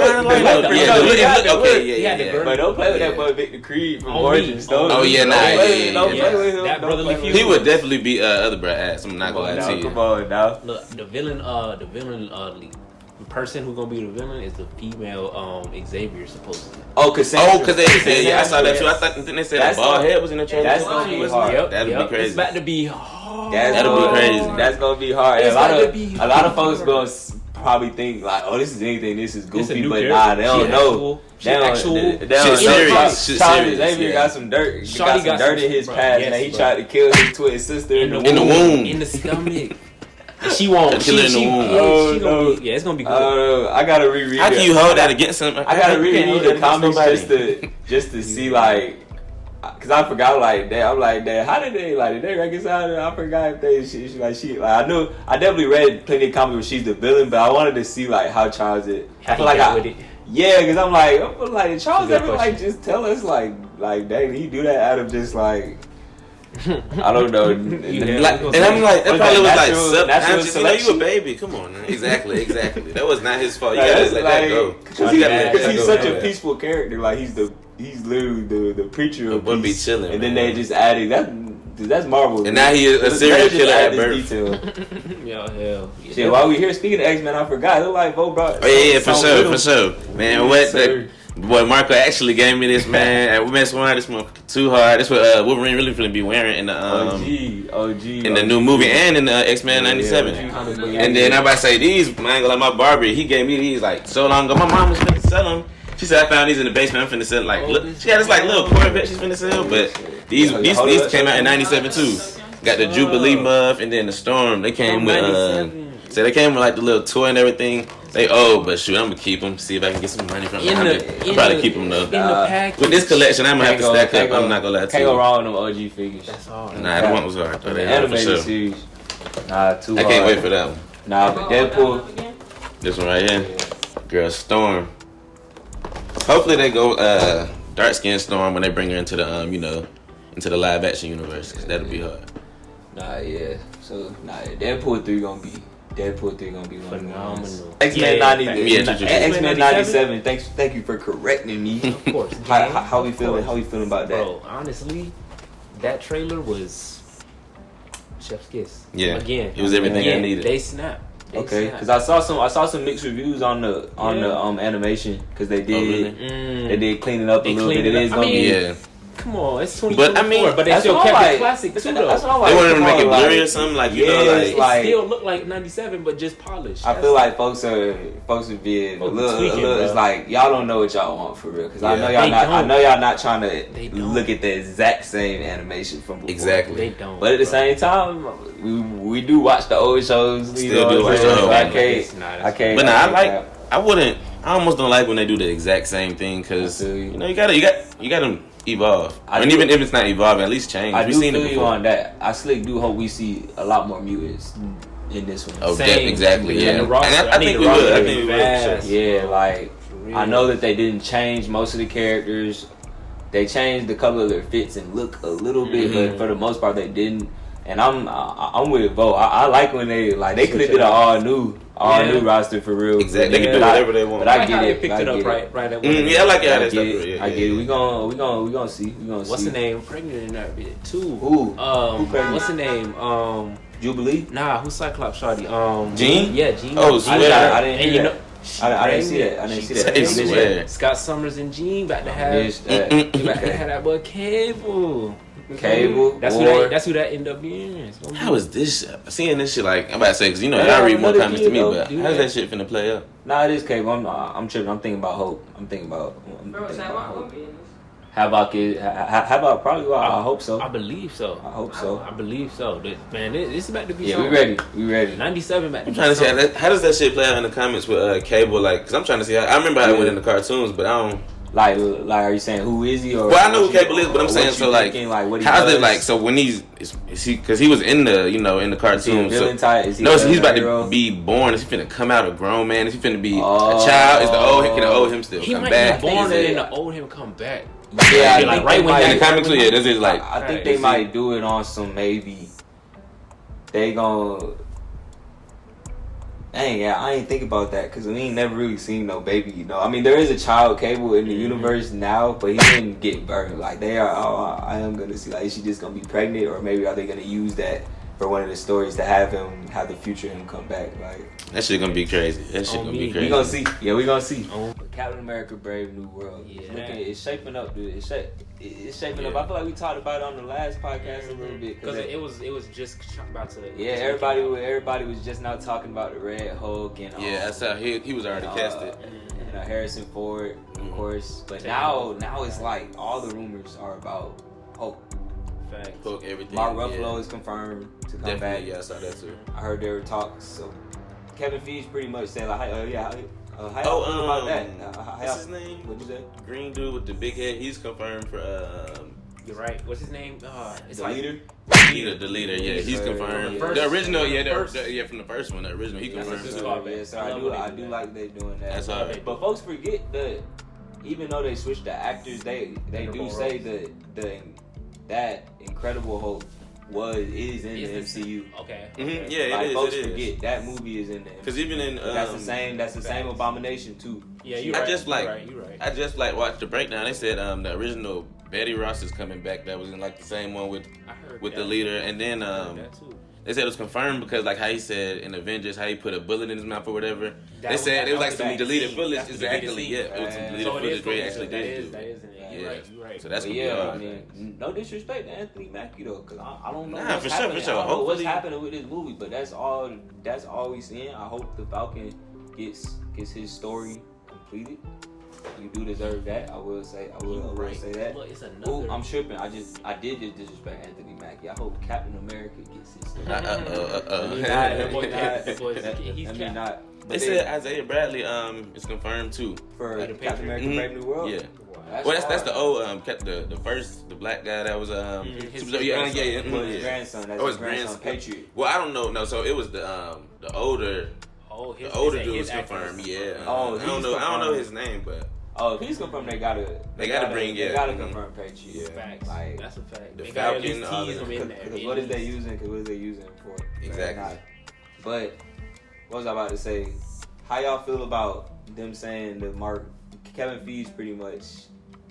had the girl. But don't play with that boy Victor Creed from Origin Story. Oh yeah, Don't play with him. That brotherly feud. He would definitely be other bro ass. I'm not gonna lie to you. Come on now. Look, the villain person who's gonna be the villain is the female Xavier supposedly. Cassandra. I saw that too. I think they said a bald head was in the trailer. That's gonna be hard. That'd be crazy. It's about to be hard. That'll be crazy. That's gonna be hard. A lot of folks gonna probably think like, oh, this is anything. This is goofy, but nah, they don't know. Charles Xavier got some dirt. Got some dirt in his past. He tried to kill his twin sister in the womb, in the stomach. She won't. Kill her in the womb. It's gonna be good. I gotta reread. How can you hold that against him? I gotta reread the comics just to see like, cause I forgot like that. I'm like, that. How did they reconcile? I forgot if she I knew I definitely read plenty of comics where she's the villain, but I wanted to see like how Charles it. I feel like because I'm like, did Charles ever like just tell us like dang, he do that out of just like. I don't know. And I'm like, that probably was like subconscious. You a baby. Come on, man. Exactly. That was not his fault. You gotta let that go. Because he's such a peaceful character. Like he's literally the preacher of peace. Be chilling. And then they just added that's Marvel. And now he is a serial killer at birth. Hell. Shit, while we here speaking of X-Men, I forgot. It looked like Bo brought. Oh yeah, for sure. Man, boy, Marco actually gave me this, man. And we been swearing this one too hard. This what Wolverine really finna be wearing in the OG in the new movie and in the X-Men '97. And then everybody say these, man, I ain't gonna like my Barbie. He gave me these like so long ago. My mom was finna sell them. She said I found these in the basement. I'm finna sell like look. She got this like little Corvette she's finna sell, but these came out in '97 too. Got the Jubilee muff and then the Storm. They came with so they came with like the little toy and everything. They but shoot, I'm gonna keep them. See if I can get some money from them. I'll probably keep them though. With this collection, I'm gonna have to stack up. I'm not gonna lie to you. Can't go wrong with them OG figures. That's all. Nah, the one was hard. The animated series. Nah, too hard. I can't wait for that one. Nah, but Deadpool. This one right here, girl, Storm. Hopefully they go dark skinned Storm when they bring her into the into the live action universe, cause that'll be hard. Deadpool 3 gonna be. Deadpool 3 gonna be phenomenal. X-Men 97. Thank you for correcting me. Of course. How we feeling? How we feeling about that? Bro, honestly, that trailer was chef's kiss. Yeah. Again, It was everything I needed. They snapped. Okay, because I saw some mixed reviews on the animation because they did they did clean it up a little bit. It is gonna be Yeah. Come on, it's 2024, But, I mean, but they that's still what kept I'm it like. classic too, though. That's what I'm like. They wanted to come make it on, blurry like, or something, like, you yeah, know, like... it's like- It still look like 97, but just polished. I feel like folks are being a Folks little. tweaking, It's bro. like y'all don't know what y'all want for real. Because I Yeah. know y'all They not. I don't. know y'all not trying They to don't. look at the exact same animation from before. Exactly. They don't. But at the bro. same time, we do watch the old shows. You Still know do what I'm watch the saying? old I ones. can't. I can't. But nah, can't I wouldn't. I almost don't like when they do the exact same thing because I feel you. you know you gotta evolve. I And do- even if it's not evolving, at least change. I We've do seen feel it you before. on that. I slick do hope we see a lot more mutants in this one. Oh, Same. exactly. And Yeah, the roster, and I need think the we roster will. I to think be we will. For fast. sure. Yeah, like For real. I know that they didn't change most of the characters. They changed a couple of their fits and look a little bit, but for the most part they didn't. And I'm with Bo. I like when they could have did an all new roster for real. Exactly. They can do But whatever they want. But I like get how it. they picked I it get up it. right at Yeah, I like how I they get stuff. it. I get it. We gonna see. What's the name? Pregnant in that bit too. Who? Who pregnant? What's the name? Jubilee? Nah, who's Cyclops Shawty? Jean? Yeah, Jean. Oh, I swear. didn't And hear you that. know, I didn't see that. I didn't see that. I swear. Scott Summers and Jean about to have. Missed that. They about to have that boy Cable. Cable. That's War. who that end up being. It's gonna be- How is this? Seeing this shit like I'm about to say because you know Yeah, y'all read more another comments to kid, me, though. but Do how's that. that shit finna play up? Nah, it is Cable. I'm tripping. I'm thinking about Hope. I'm thinking about Bro, it's like Hope. my business. How about kids? How about probably? Well, I hope so. I believe so. I hope so. I believe so. Man, this is about to be. Yeah, we something. ready. We ready. 97 about to I'm be trying to see something. how does that shit play out in the comments with Cable? Like, because I'm trying to see. I remember how it went in the cartoons, but I don't. Like, are you saying who is he? Or Well, I know who what you- Cable is, but I'm or saying what so you like, thinking, what he how's does? it like? So when is he? Because he was in the in the Is he a cartoon. villain So, type? Is he no, a so he's about hero? to be born. Is he finna come out a grown man? Is he finna be Oh. a child? Is the old can the old him still He come might back? be born Is it- and then the old him come back. Yeah, I like think right they when might- In the comics, yeah, this is like. I think Right. they Is might do it on some maybe. They gon' Dang, yeah, I ain't think about that because we ain't never really seen no baby. You know, I mean, there is a child Cable in the universe now, but he didn't get birthed. Like they are. Oh, I am gonna see. Like, is she just gonna be pregnant, or maybe are they gonna use that for one of the stories to have the future him come back? Like That shit gonna be crazy. That shit On gonna me. be crazy. we gonna see. Yeah, we gonna see. Oh. Captain America: Brave New World. Yeah. It's shaping up, dude. It's shaping up. Yeah. I feel like we talked about it on the last podcast a little bit Because it was just about to. yeah, everybody was just now talking about the Red Hulk and Yeah, that's how he was already casted. and Harrison Ford, of course. But Damn. now it's like all the rumors are about Hulk. Facts. Hook everything. Mark Ruffalo yeah. is confirmed to come Definitely, back. yeah, I saw that too. I heard there were talks. So Kevin Feige pretty much said like, how y'all Oh, feel about that? How what's y'all- his name? What'd you say? Green dude with the big head. He's confirmed for You're right. What's his name? It's The like leader? the leader. Yeah, he's confirmed. Yeah. The original, yeah, First. yeah, from the first one, the original. He That's confirmed. a good too. call. Yeah, so I I love do when they I do do that. like they doing that. That's all right. But folks forget that even though they switched the actors, they do Wonderful say that Incredible Hulk is in the MCU. Okay. Mhm, yeah, Like, it folks is. forget that movie is in there. Because even in That's the same Facts. Abomination too. Yeah, you're I right. just like- You're right. I just like watched the breakdown. They said the original Betty Ross is coming back. That was in like the same one with I heard the that. leader, and then I heard that too. they said it was confirmed because like how he said in Avengers how he put a bullet in his mouth or whatever. That They said it was like that some the deleted scene. footage. That's the deleted Exactly. scene. Yeah, it was some deleted So it is footage where he footage. actually That did is do. that is in it. Yeah. You're right. You're right. So that's But gonna yeah, be I hard. mean, no disrespect to Anthony Mackie though, because I don't know Nah, what's for sure, happening. for sure. I don't know what's Hopefully- happening with this movie, but that's all we seeing. I hope the Falcon gets his story completed. You do deserve that. I will say say that. Look, it's Ooh, another. I'm tripping. I did just disrespect Anthony Mackie. I hope Captain America gets his story. Let me not- That boy- let me that boy- not- he's let me Cap. not. They said Isaiah Bradley is confirmed too. for Like the Captain Patriot? America: Mhm. Brave New World. Yeah. Wow. Well, that's the hard. old the black guy that was His Super- yeah, grandson. yeah, Well, his yeah. grandson. That's Oh, his his grandson, grandson. Patriot. Well, I don't know. No, so it was the older Oh, the older his dude was actor. confirmed. Yeah. Oh, I don't he's know. I don't know confirmed. his name, but Oh, if he's confirmed, they gotta bring, They yeah. gotta Mhm. confirm Patriot. Yeah. Facts. Like, That's a fact. the They gotta at Falcon, least all tease that. him in there. Because what is they using? Because what is they using for? Exactly. Not. But what was I about to say? How y'all feel about them saying that Kevin Feige pretty much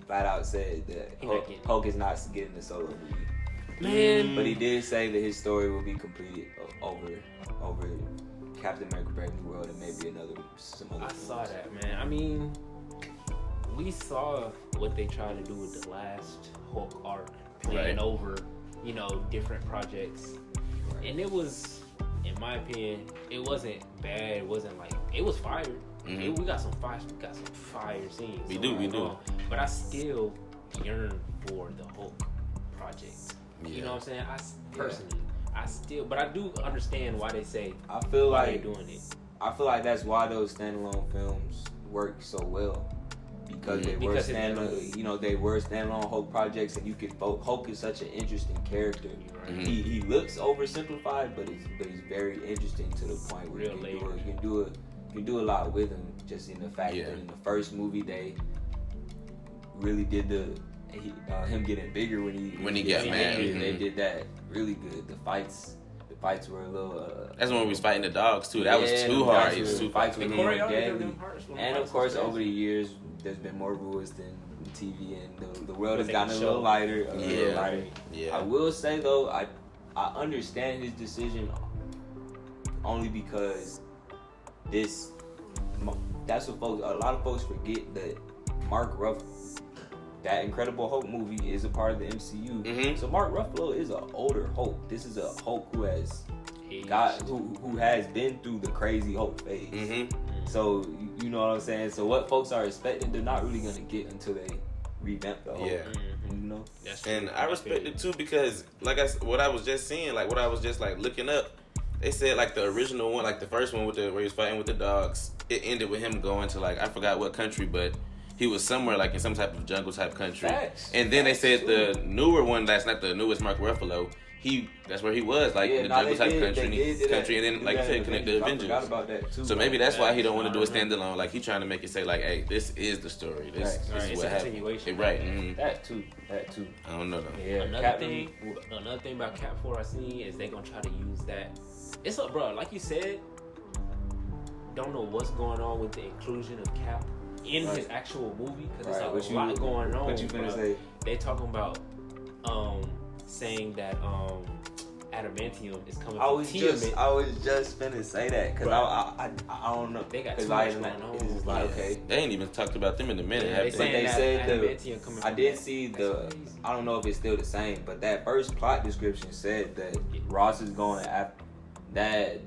flat out said that He not getting it. Hulk is not getting the solo movie? Man. But he did say that his story will be completed over Captain America: Brave New World and maybe some other. I saw that, man. I mean, we saw what they tried to do with the last Hulk arc, playing over, different projects, and it was, in my opinion, it wasn't bad. It wasn't like it was fire. We got some fire scenes. We do. But I still yearn for the Hulk project. Yeah. You know what I'm saying? But I do understand why they say. I feel why like they're doing it. I feel like that's why those standalone films work so well. Because they were standalone, they were standalone Hulk projects, and you could. Hulk is such an interesting character. Right. He looks oversimplified, but he's very interesting to the point where you can do a lot with him. Just in the fact that in the first movie they really did him getting bigger when he got mad. They did that really good. The fights were a little. That's when we was fighting the dogs too. That was too hard. It was too fights were more deadly. And of course, crazy. over the years, there's been more rules than TV, and the world has gotten a little lighter. Yeah. I will say though, I understand his decision only because that's what a lot of folks forget, that Mark Ruffalo, that Incredible Hulk movie, is a part of the MCU. So Mark Ruffalo is an older Hulk. This is a Hulk who has who has been through the crazy Hulk phase. So you know what I'm saying. So what folks are expecting, they're not really gonna get until they revamp the Hulk. Yeah. You know. And I respect it too, because what I was just seeing, like what I was just like looking up, they said like the original one, like the first one where he was fighting with the dogs, it ended with him going to like, I forgot what country, but he was somewhere like in some type of jungle type country. And then they said the newer one, that's not the newest Mark Ruffalo, that's where he was, like in the jungle type country, and then like you said, connect the Avengers. I forgot about that too. So maybe that's why he don't want to do a standalone. Like he trying to make it say like, hey, this is the story. This is what happened. Right. That too. I don't know though. Yeah. Another thing about Cap 4 I seen is they gonna try to use that. It's up, bro. Like you said, don't know what's going on with the inclusion of Cap in his actual movie, because it's a lot going on. What you finna say? They talking about saying that adamantium is coming from Tiamat. I was just finna say that, because I don't know. They got too much going on. It's just like, okay. They ain't even talked about them in a minute. Yeah, They said adamantium coming from I did see I don't know if it's still the same, but that first plot description said that Ross is going after that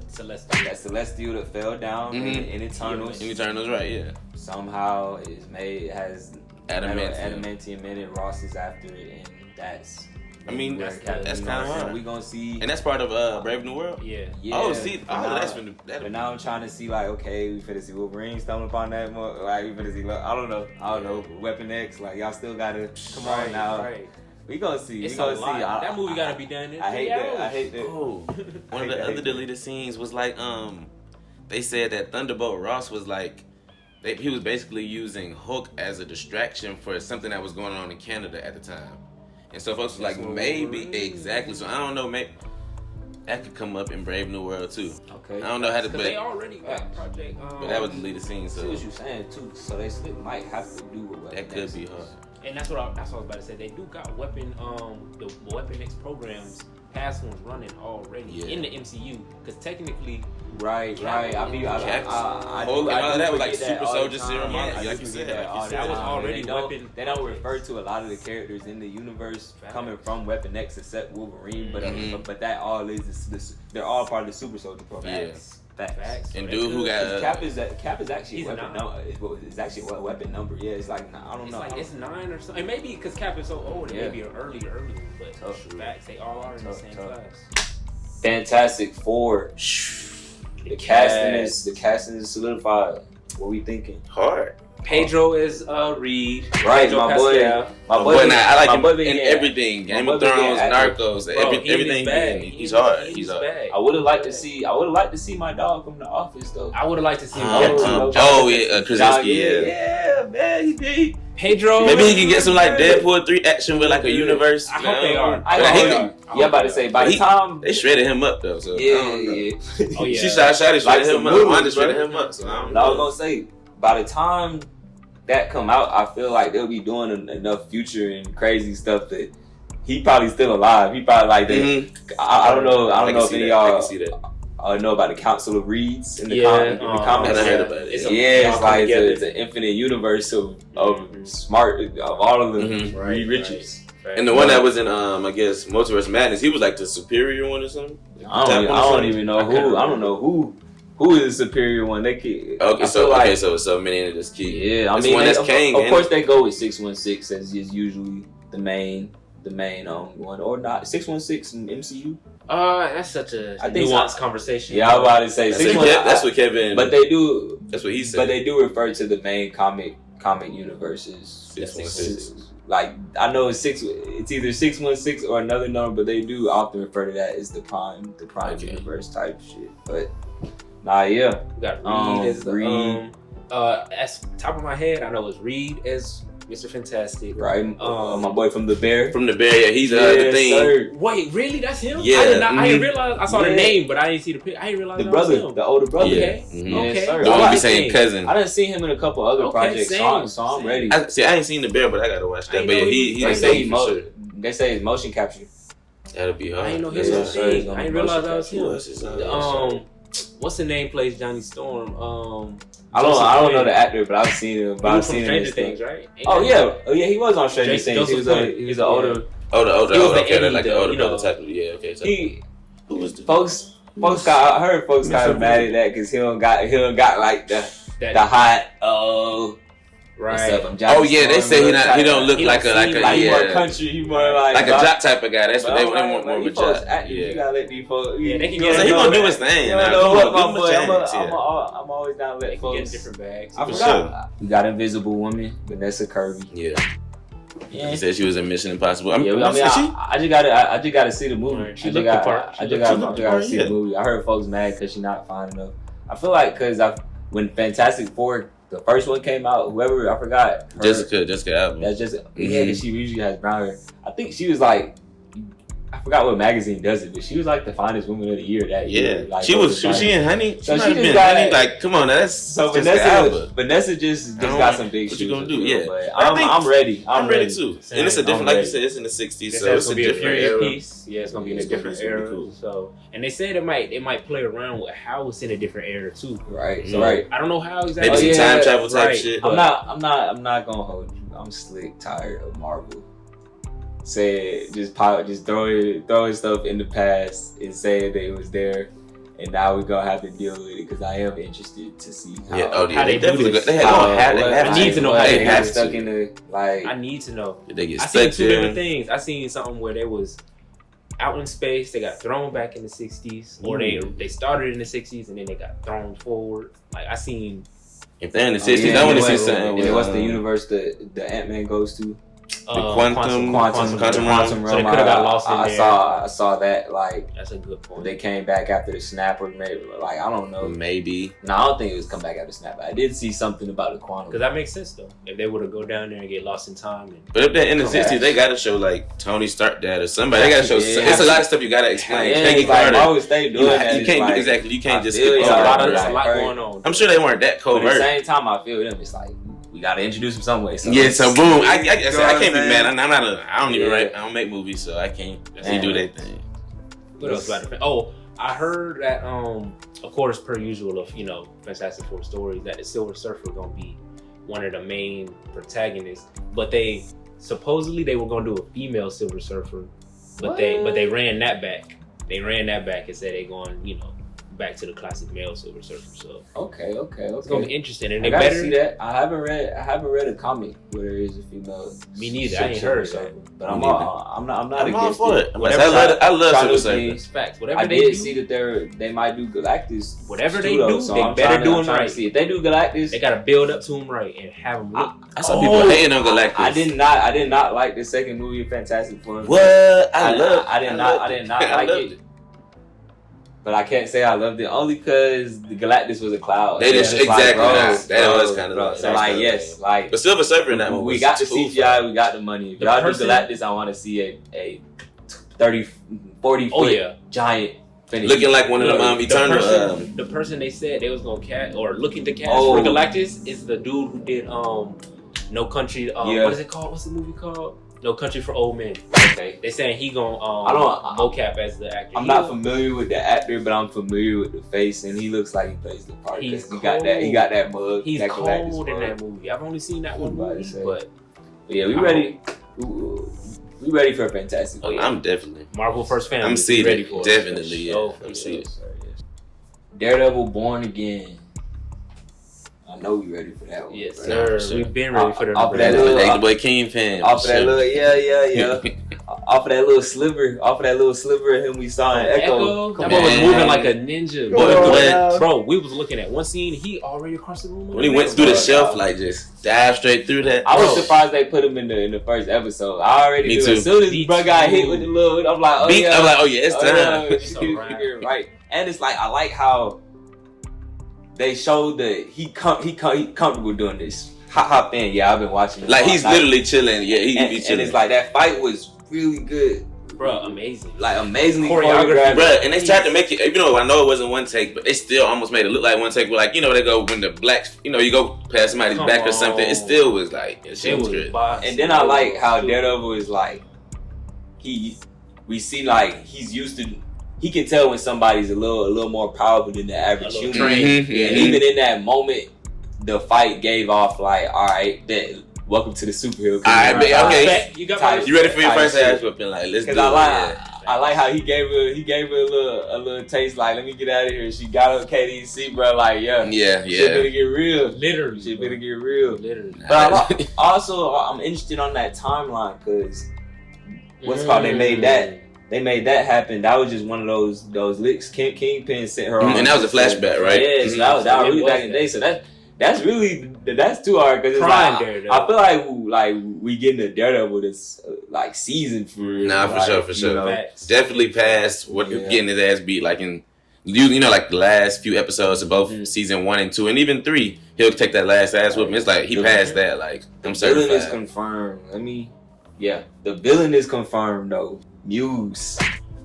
Celestial that fell down in Eternals. Eternals, right? Yeah. Somehow has adamantium in it. Ross is after it, and that's. That's kind of hard. We gonna see, and that's part of Brave New World. Yeah. Oh, see, that's been. But now I'm trying to see, like, okay, we finna see Wolverine stumble upon that more. Like, we finna see, I don't know, Weapon X. Like, y'all still gotta come on now. Right. We gonna see. It's a lot. That movie gotta be done in 3 hours. I hate that. Oh, one of the other deleted scenes was like, they said that Thunderbolt Ross was like, he was basically using Hulk as a distraction for something that was going on in Canada at the time. And so folks was like, maybe, exactly. So I don't know, maybe that could come up in Brave New World too. Okay. I don't know how to, but they already got Project. But that was deleted scene, so. I see what you're saying too. So they still might have to do with that could be hard. And that's what I was about to say. They do got the Weapon X programs, past ones running already in the MCU. Because technically, right. I do that was like Super Soldier Serum, like you said. That was already Weapon. They don't refer to a lot of the characters in the universe coming from Weapon X except Wolverine, but that all is they're all part of the Super Soldier program. Yes. Facts. And dude who got Cap is actually weapon number. It's actually what weapon number? Yeah, it's like I don't know. It's 9 or something. And maybe because Cap is so old, it may be an early one. But facts, they all are in the same class. Fantastic Four. The casting is solidified. What we thinking? Hard. Pedro is Reed. Right, Pedro my boy. I like him in everything. Game of Thrones, Narcos, everything. He's hard. I would have liked to see my dog from The Office though. I would have liked to see him. Krasinski. Yeah, man, he did. Pedro. Maybe he can get some like Deadpool 3 action with like a universe. I hope they are. Yeah, about to say by the time they shredded him up though. So yeah. Oh yeah. She shredded him up. Wanda shredded him up. So I was gonna say, by the time that come out, I feel like they'll be doing enough future and crazy stuff that he probably still alive. He probably like the. I don't know. I don't know if any of I can y'all see that. know about the Council of Reeds in the, Yeah, in the comics. I heard about it. It's like it's an infinite universe of smart of all of them. Reed Richards. And the one that was in, I guess, Multiverse Madness, he was like the superior one or something. I don't even know who. I don't know who is the superior one. They could. Okay, so many of this key. Yeah, I That's mean, one that's King. Of course, they go with 616 as is usually the main one, or not 616 in MCU. That's such a nuanced conversation. Yeah, I was about to say that's what Kevin. But they do. That's what he said. But they do refer to the main comic universes. 616. Like I know it's either 616 or another number, but they do often refer to that as the prime universe type shit. But yeah. We got Reed as Reed. as top of my head, I know it's Reed as Mr. Fantastic. Right. My boy from the Bear. From the Bear, yeah, he's the thing. Sir. Wait, really? That's him? Yeah. I didn't realize. I saw the name, but I didn't see the picture. I didn't realize The brother, was him. the older brother. Okay. Yeah, sir. The one be saying cousin. I done seen him in a couple other projects, so I'm ready. I ain't seen the Bear, but I gotta watch that. But yeah, they say he's motion capture. That'll be hard. I didn't know his thing. I didn't realize that was him. What's the name plays Johnny Storm? I don't know the actor, but I've seen him. But I've seen him in Stranger Things, right? Oh yeah, he was on Stranger Things. He was an older. Okay, like the older brother type of, yeah, okay. Who was the folks I heard folks kind of mad at that because he don't got like the hot right. Oh yeah, they say he don't look like a he more country, he more like a jock type of guy. That's what they want, more of a jock. You gotta let these folks. Yeah, they can get. He gonna do his thing. I'm always down to let folks get different bags. I forgot. We got Invisible Woman, Vanessa Kirby. Yeah. He said she was in Mission Impossible. I just gotta see the movie. I just gotta see the movie. I heard folks mad because she's not fine enough. I feel like when Fantastic Four, the first one came out, whoever, I forgot. Jessica Alba. That's just, she usually has brown hair. I think she was like, I forgot what magazine does it, but she was like the finest woman of the year that year. Like, she was she in Honey? So she just got Honey. Like, come on, that's so Vanessa just got some big shoes. What you gonna do? Yeah, but I'm ready. I'm ready too. And it's a different, like you said, it's in the '60s, so it's a different era. Piece. Yeah, it's gonna be in a different era. Cool. So, and they said it might play around with how it's in a different era too. Right. So, right. I don't know how exactly. Maybe some time travel type shit. I'm not gonna hold you. I'm slick tired of Marvel. Just throwing stuff in the past and saying that it was there, and now we're gonna have to deal with it because I am interested to see how they do this. I need to know how they got stuck in the I need to know. Did they get stuck? I seen two different things. I seen something where they was out in space, they got thrown back in the '60s, or they started in the '60s and then they got thrown forward. Like I seen. If they're in the '60s, I want to see something. What's the universe that the Ant-Man goes to? The quantum realm. So they could have got lost in there. I saw that. Like that's a good point. They came back after the snap, or maybe like I don't know. Maybe. No, I don't think it was come back after the snap. But I did see something about the quantum. Because that makes sense though. If they were to go down there and get lost in time. But if they're in the '60s, they gotta show like Tony Stark dad or somebody. They gotta show. It's a lot of stuff you gotta explain. Peggy Carter. Stay doing that. You can't exactly. You can't just. There's a lot going on. I'm sure they weren't that covert. But at the same time, I feel them. It's like. We gotta introduce him some way. So yeah, so boom. I can't be mad. I don't even write. I don't make movies, so I can't. They do their thing. What else about it? Oh, I heard that. Of course, per usual of Fantastic Four stories, that the Silver Surfer gonna be one of the main protagonists. But they supposedly they were gonna do a female Silver Surfer, but they ran that back. They ran that back and said they going back to the classic male Silver Surfer. So okay. It's gonna be interesting, and I gotta see that. I haven't read a comic where there is a female. Me neither. I ain't heard that. But I'm not against for it. I love Silver Surfer. Facts. Whatever I did see that they might do Galactus. Whatever they do, they better do them right. If they do Galactus, they gotta build up to him right and have him look. I saw people hating on Galactus. I did not like the second movie of Fantastic Four. What? I did not like it. But I can't say I loved it only because the Galactus was a cloud. They just exactly that was kind of so like but Silver Surfer in that movie. We got the CGI, we got the money. If y'all do Galactus, I want to see a 30, 40 foot giant finish. Looking like one of them Eternal. The person they said they was gonna cast or looking to cast for Galactus is the dude who did No Country. What is it called? What's the movie called? No Country for Old Men. Okay. They saying he gonna mocap as the actor. I'm not familiar with the actor, but I'm familiar with the face, and he looks like he plays the part. He got that mug. He's that cold in that movie. I've only seen that one movie, but yeah, we ready. We ready for a Fantastic Four. I'm definitely Marvel First Family. I'm seeing ready it. for Definitely, it. yeah. I'm seeing it. Daredevil Born Again. I know we ready for that one. Yes, bro. sir. Sure. We've been ready for that. Off of that Like little, the boy Kingpin. off of that little, yeah. Off of that little sliver of him we saw in Echo. That boy was Man. moving like a ninja. Bro, we was looking at one scene. He already across the room. When he went through the shelf, like just dive straight through that. I was surprised they put him in the first episode. I already Me knew too. as soon as bro got hit with the little, I'm like, oh yeah. I'm like, oh yeah, it's time. It's alright. Right. And it's like I like how they showed that he comfortable doing this. Hop in, yeah. I've been watching. Like he's literally chilling. Yeah, he be chilling. And it's like that fight was really good, bro. Amazing. like amazingly Choreography. choreographed. Bro, and they tried to make it, even though I know it wasn't one take, but they still almost made it look like one take. But like, you know, they go when the blacks, you know, you go past somebody's Come back or something, it on. still was like, it It was was good. boss. And then I like how Daredevil is like, we see like he's used to. He can tell when somebody's a little more powerful than the average A little human. trained. And even in that moment, the fight gave off like, all right, that welcome to the superhero. All right, okay. You got Type. You ready for your Type first shit. ass whooping? Like, let's do Because it. I like how he gave her a little taste. Like, let me get out of here. She got up KDC, bro. Like, yeah, Yeah, shit better yeah. get real. Literally. Shit better get real. Literally. But I'm interested on that timeline because what's called they made that happen. That was just one of those licks. Kingpin sent her on. And that was a flashback, right? Yeah, so that was really back in the day. So that's too hard because it's Prime like Daredevil. I feel like we getting a Daredevil this like season for real. Nah, for like, sure. you know. Facts. Definitely past what Yeah. getting his ass beat, like in you know, like the last few episodes of both season 1 and 2, and even 3, he'll take that last ass whooping. It's like he passed that. Like I'm The villain is certified. confirmed. The villain is confirmed though. Muse.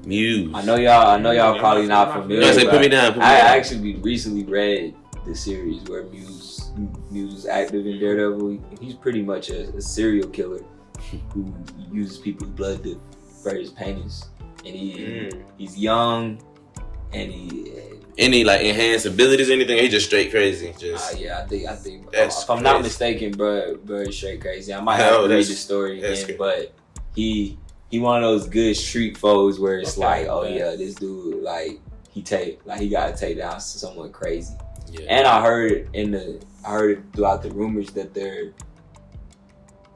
I know y'all probably not familiar. No, say but put me down. I actually recently read the series where Muse is active in Daredevil. He's pretty much a serial killer who uses people's blood for his paintings. And he's young, and Any like enhanced abilities, or anything? He just straight crazy. Just I think That's if I'm not crazy. mistaken, bro, is straight crazy. I might have to read the story that's again, good. but he one of those good street foes where it's Okay, like, oh okay. yeah, this dude he gotta take down someone crazy. yeah. And I heard throughout the rumors that they're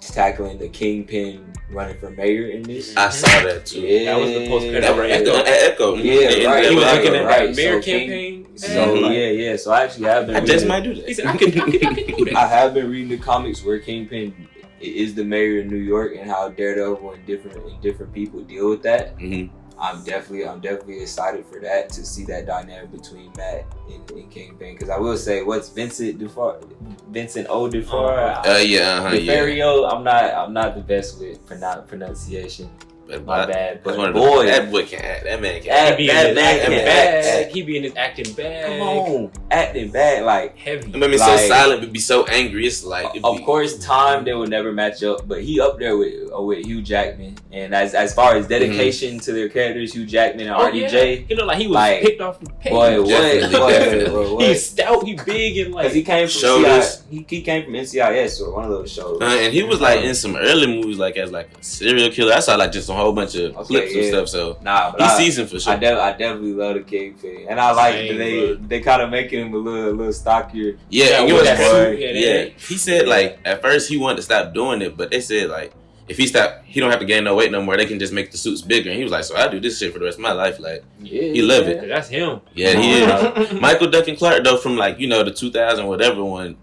tackling the Kingpin running for mayor in this. I saw that too. Yeah, That was the post-credit That was Echo. Echo. Yeah, right. He was Right, looking at right. that mayor So King- campaign. So yeah. So I actually have been. I just reading- might do that. He said, I can do that. I have been reading the comics where Kingpin is the mayor of New York and how Daredevil and different people deal with that. Mhm. I'm definitely excited for that, to see that dynamic between Matt and Kingpin. Because I will say, what's Vincent O. Defar? Yeah. Defario, I'm not the best with pronunciation. But My bad, that's but one of boy, that boy can act. That man can That- act. He be in his man acting can bag. act. He be in his acting bag. come on, acting bad like. Heavy. It made me so Like- silent, but be so angry. It's like it'd Of be- course, time they will never match up, but he up there with Hugh Jackman. And as far as dedication to their characters, Hugh Jackman and RDJ, He looked like he was Like, picked off the page. boy, Definitely. what? He's stout, he big, and like Because he came from Shoulders. he came from NCIS or one of those shows. and he was like in some early movies, like as like a serial killer. I saw like just a whole bunch of Okay, clips and yeah. stuff. So Nah, but he's I seasoned for sure. I definitely love the Kingpin, and I like Same, that they kind of making him a little stockier. Yeah, and you with know that what's suit, yeah, yeah, He said like at first he wanted to stop doing it, but they said like if he stopped, he don't have to gain no weight no more. They can just make the suits bigger. And he was like, so I do this shit for the rest of my life. Like Yeah, he love it. that's him. Yeah, he is. Michael Duncan Clark though, from like the 2000 whatever one.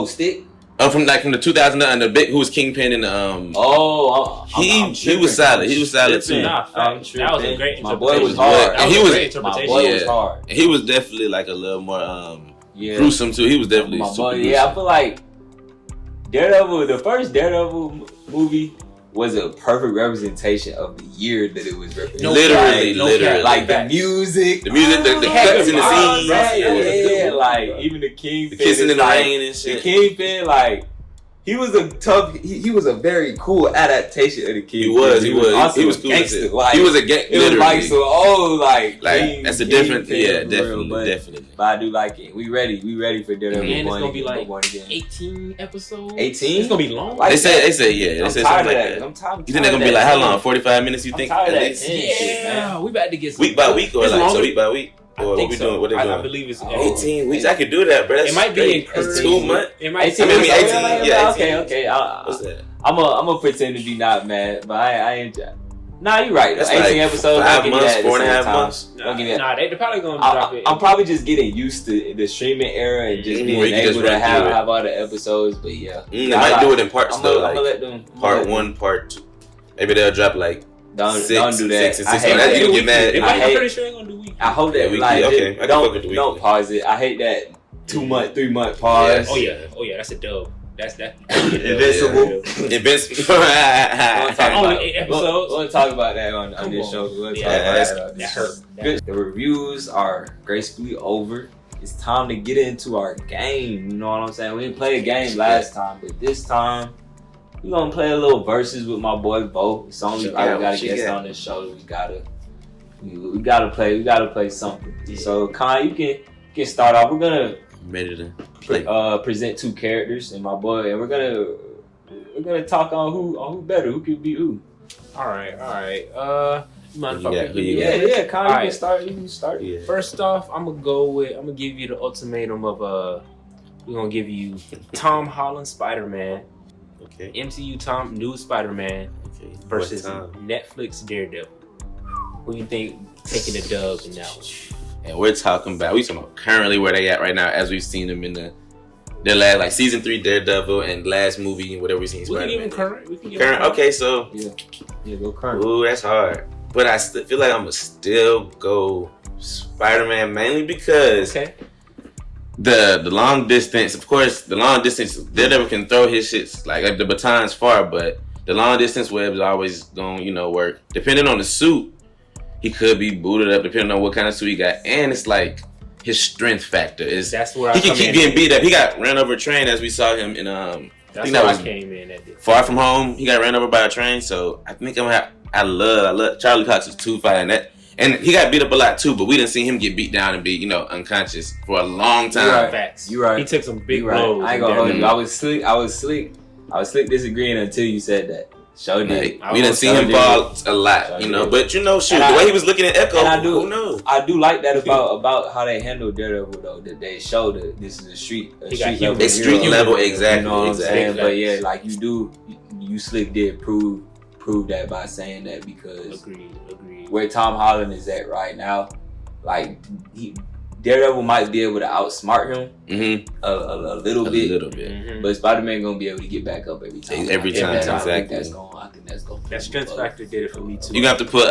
Stick. From the 2000 and the big who was Kingpin in the he was solid. He was solid too. Nah, I'm fact. That was a great My boy was interpretation. hard. That And he a was- great My interpretation. boy was Yeah. hard. And he was definitely like a little more Yeah. gruesome too. He was definitely My super boy, gruesome. yeah, I feel like Daredevil, the first Daredevil movie was a perfect representation of the year that it was represented. Literally, no literally. Like the music, The music, the cuts in the Oh, scenes. right, Yeah. yeah, like even the Kingpin, The kissing in the like, rain and the shit. Kingpin, like he was a tough. He was a very cool adaptation of the kid. He was Also he was a cool. gangster. Like, he was a gangster. it was like so old, like that's a different. Yeah, real, definitely. But I do like it. We ready for Daredevil. And it's gonna be like 18 episodes. 18? It's gonna be long. Like They say yeah. They say something like that. I'm tired. You think they're gonna be like how long? 45 minutes? You think? I'm tired At of least? that 10 shit, man. We about to get some Week by week or it's like longer. so week by week? I Or think what we so. doing? What they doing? I believe it's 18 weeks. I could do that, bro. That's it might be straight. encouraged. That's 2 months. It might 18 I mean, weeks. 18, yeah, 18. Okay. What's that? I'm gonna pretend to be not mad, but I ain't. Nah, you're right. That's 18 like episodes. 5 months, 4.5 months. Don't give me that. Nah, they're probably gonna drop it. I'm probably just getting used to the streaming era and just being Where you can able just to run have through it. all the episodes. But yeah, They might do it in parts I'm though. gonna Like let them. part 1, part 2. Maybe they'll drop like Don't six, do that. six and I six. hate That that. you get mad. I'm pretty sure they're gonna do weekly. I hope that weekly, like okay. I can fuck with the don't weekly. pause it. I hate that 2 month, 3 month pause. Oh yeah, that's a dub. That's that. Invincible. Invincible. Only 8 episodes. We'll talk about that on Come this on. show. We'll talk Yeah, about that's- that on this that show. hurt. That Good. The reviews are gracefully over. It's time to get into our game. You know what I'm saying? We didn't play a game last time, but this time we gonna play a little verses with my boy Bo. It's only Check I out, got a check guest out. on this show. We gotta play something. Yeah. So Kai, you can start off. We're gonna I'm ready to play. present 2 characters and my boy, and we're gonna talk on who better, who could be who. All right. Who you Yeah, got? yeah, Kai, Alright. you can start. Yeah. First off, I'm gonna give you the ultimatum of we're gonna give you Tom Holland Spider-Man, Okay. MCU new Spider-Man Okay. versus What time? Netflix Daredevil. Who you think taking the dub in that one? And we talking about currently where they at right now, as we've seen them in their last like season 3 Daredevil and last movie and whatever we've seen. We can Spider-Man. even current. We can give Current. Okay, so Yeah, go current. ooh, that's hard. But I feel like I'm gonna still go Spider-Man mainly because Okay. the long distance. Of course, the long distance Daredevil can throw his shits like the baton's far, but the long distance web is always gonna work. Depending on the suit, he could be booted up. Depending on what kind of suit he got, and it's like his strength factor is. That's where He I can come keep in. getting beat up. He got ran over a train as we saw him in That's think where that I was came in at. Far From Home. He got ran over by a train, so I think I love Charlie Cox is too fighting that, and he got beat up a lot too. But we didn't see him get beat down and be unconscious for a long time. Right. Facts. You right. He took some big You right. blows. I ain't in gonna hold you. Daredevil. I was slick disagreeing until you said that. Show did. Like, we didn't see him fall a lot, But shoot, And the I- way he was looking at Echo, and I do- who knows? I do like that about how they handle Daredevil though. That they show that this is a street He got level. humor. It's street hero. level, exactly, You know what I'm exactly. saying? But yeah, like you slick did prove that by saying that because Agreed. where Tom Holland is at right now, like Daredevil might be able to outsmart him Mm-hmm. a little A bit, little bit. Mhm. but Spider-Man gonna be able to get back up every time. Every time, I exactly. think that's going. That strength factor did it for me too. You gonna have to put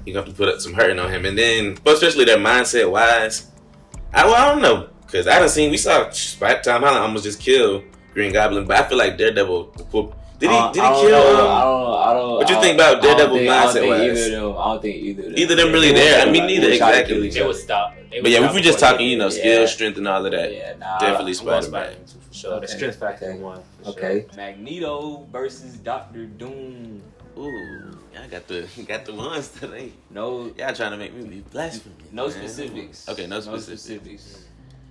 you have to put up some hurting on him, and then, but especially that mindset wise, I don't know, cause we saw Tom Holland almost just kill Green Goblin, but I feel like Daredevil. Did he I kill? I don't. What you think about Daredevil mindset wise? I don't think either of them. Either of them really there. I mean, neither They try to exactly. kill each They other. would stop. But yeah, if we just talking, skill, Yeah. strength, and all of that, Yeah, nah. definitely I'm going Spider-Man. Spider-Man too, for sure. The Okay. strength factor Okay. one. for Okay. Magneto versus Doctor Doom. Ooh, I got the ones today. No, Y'all trying to make me be blasphemous. no man. specifics. Okay, no specifics.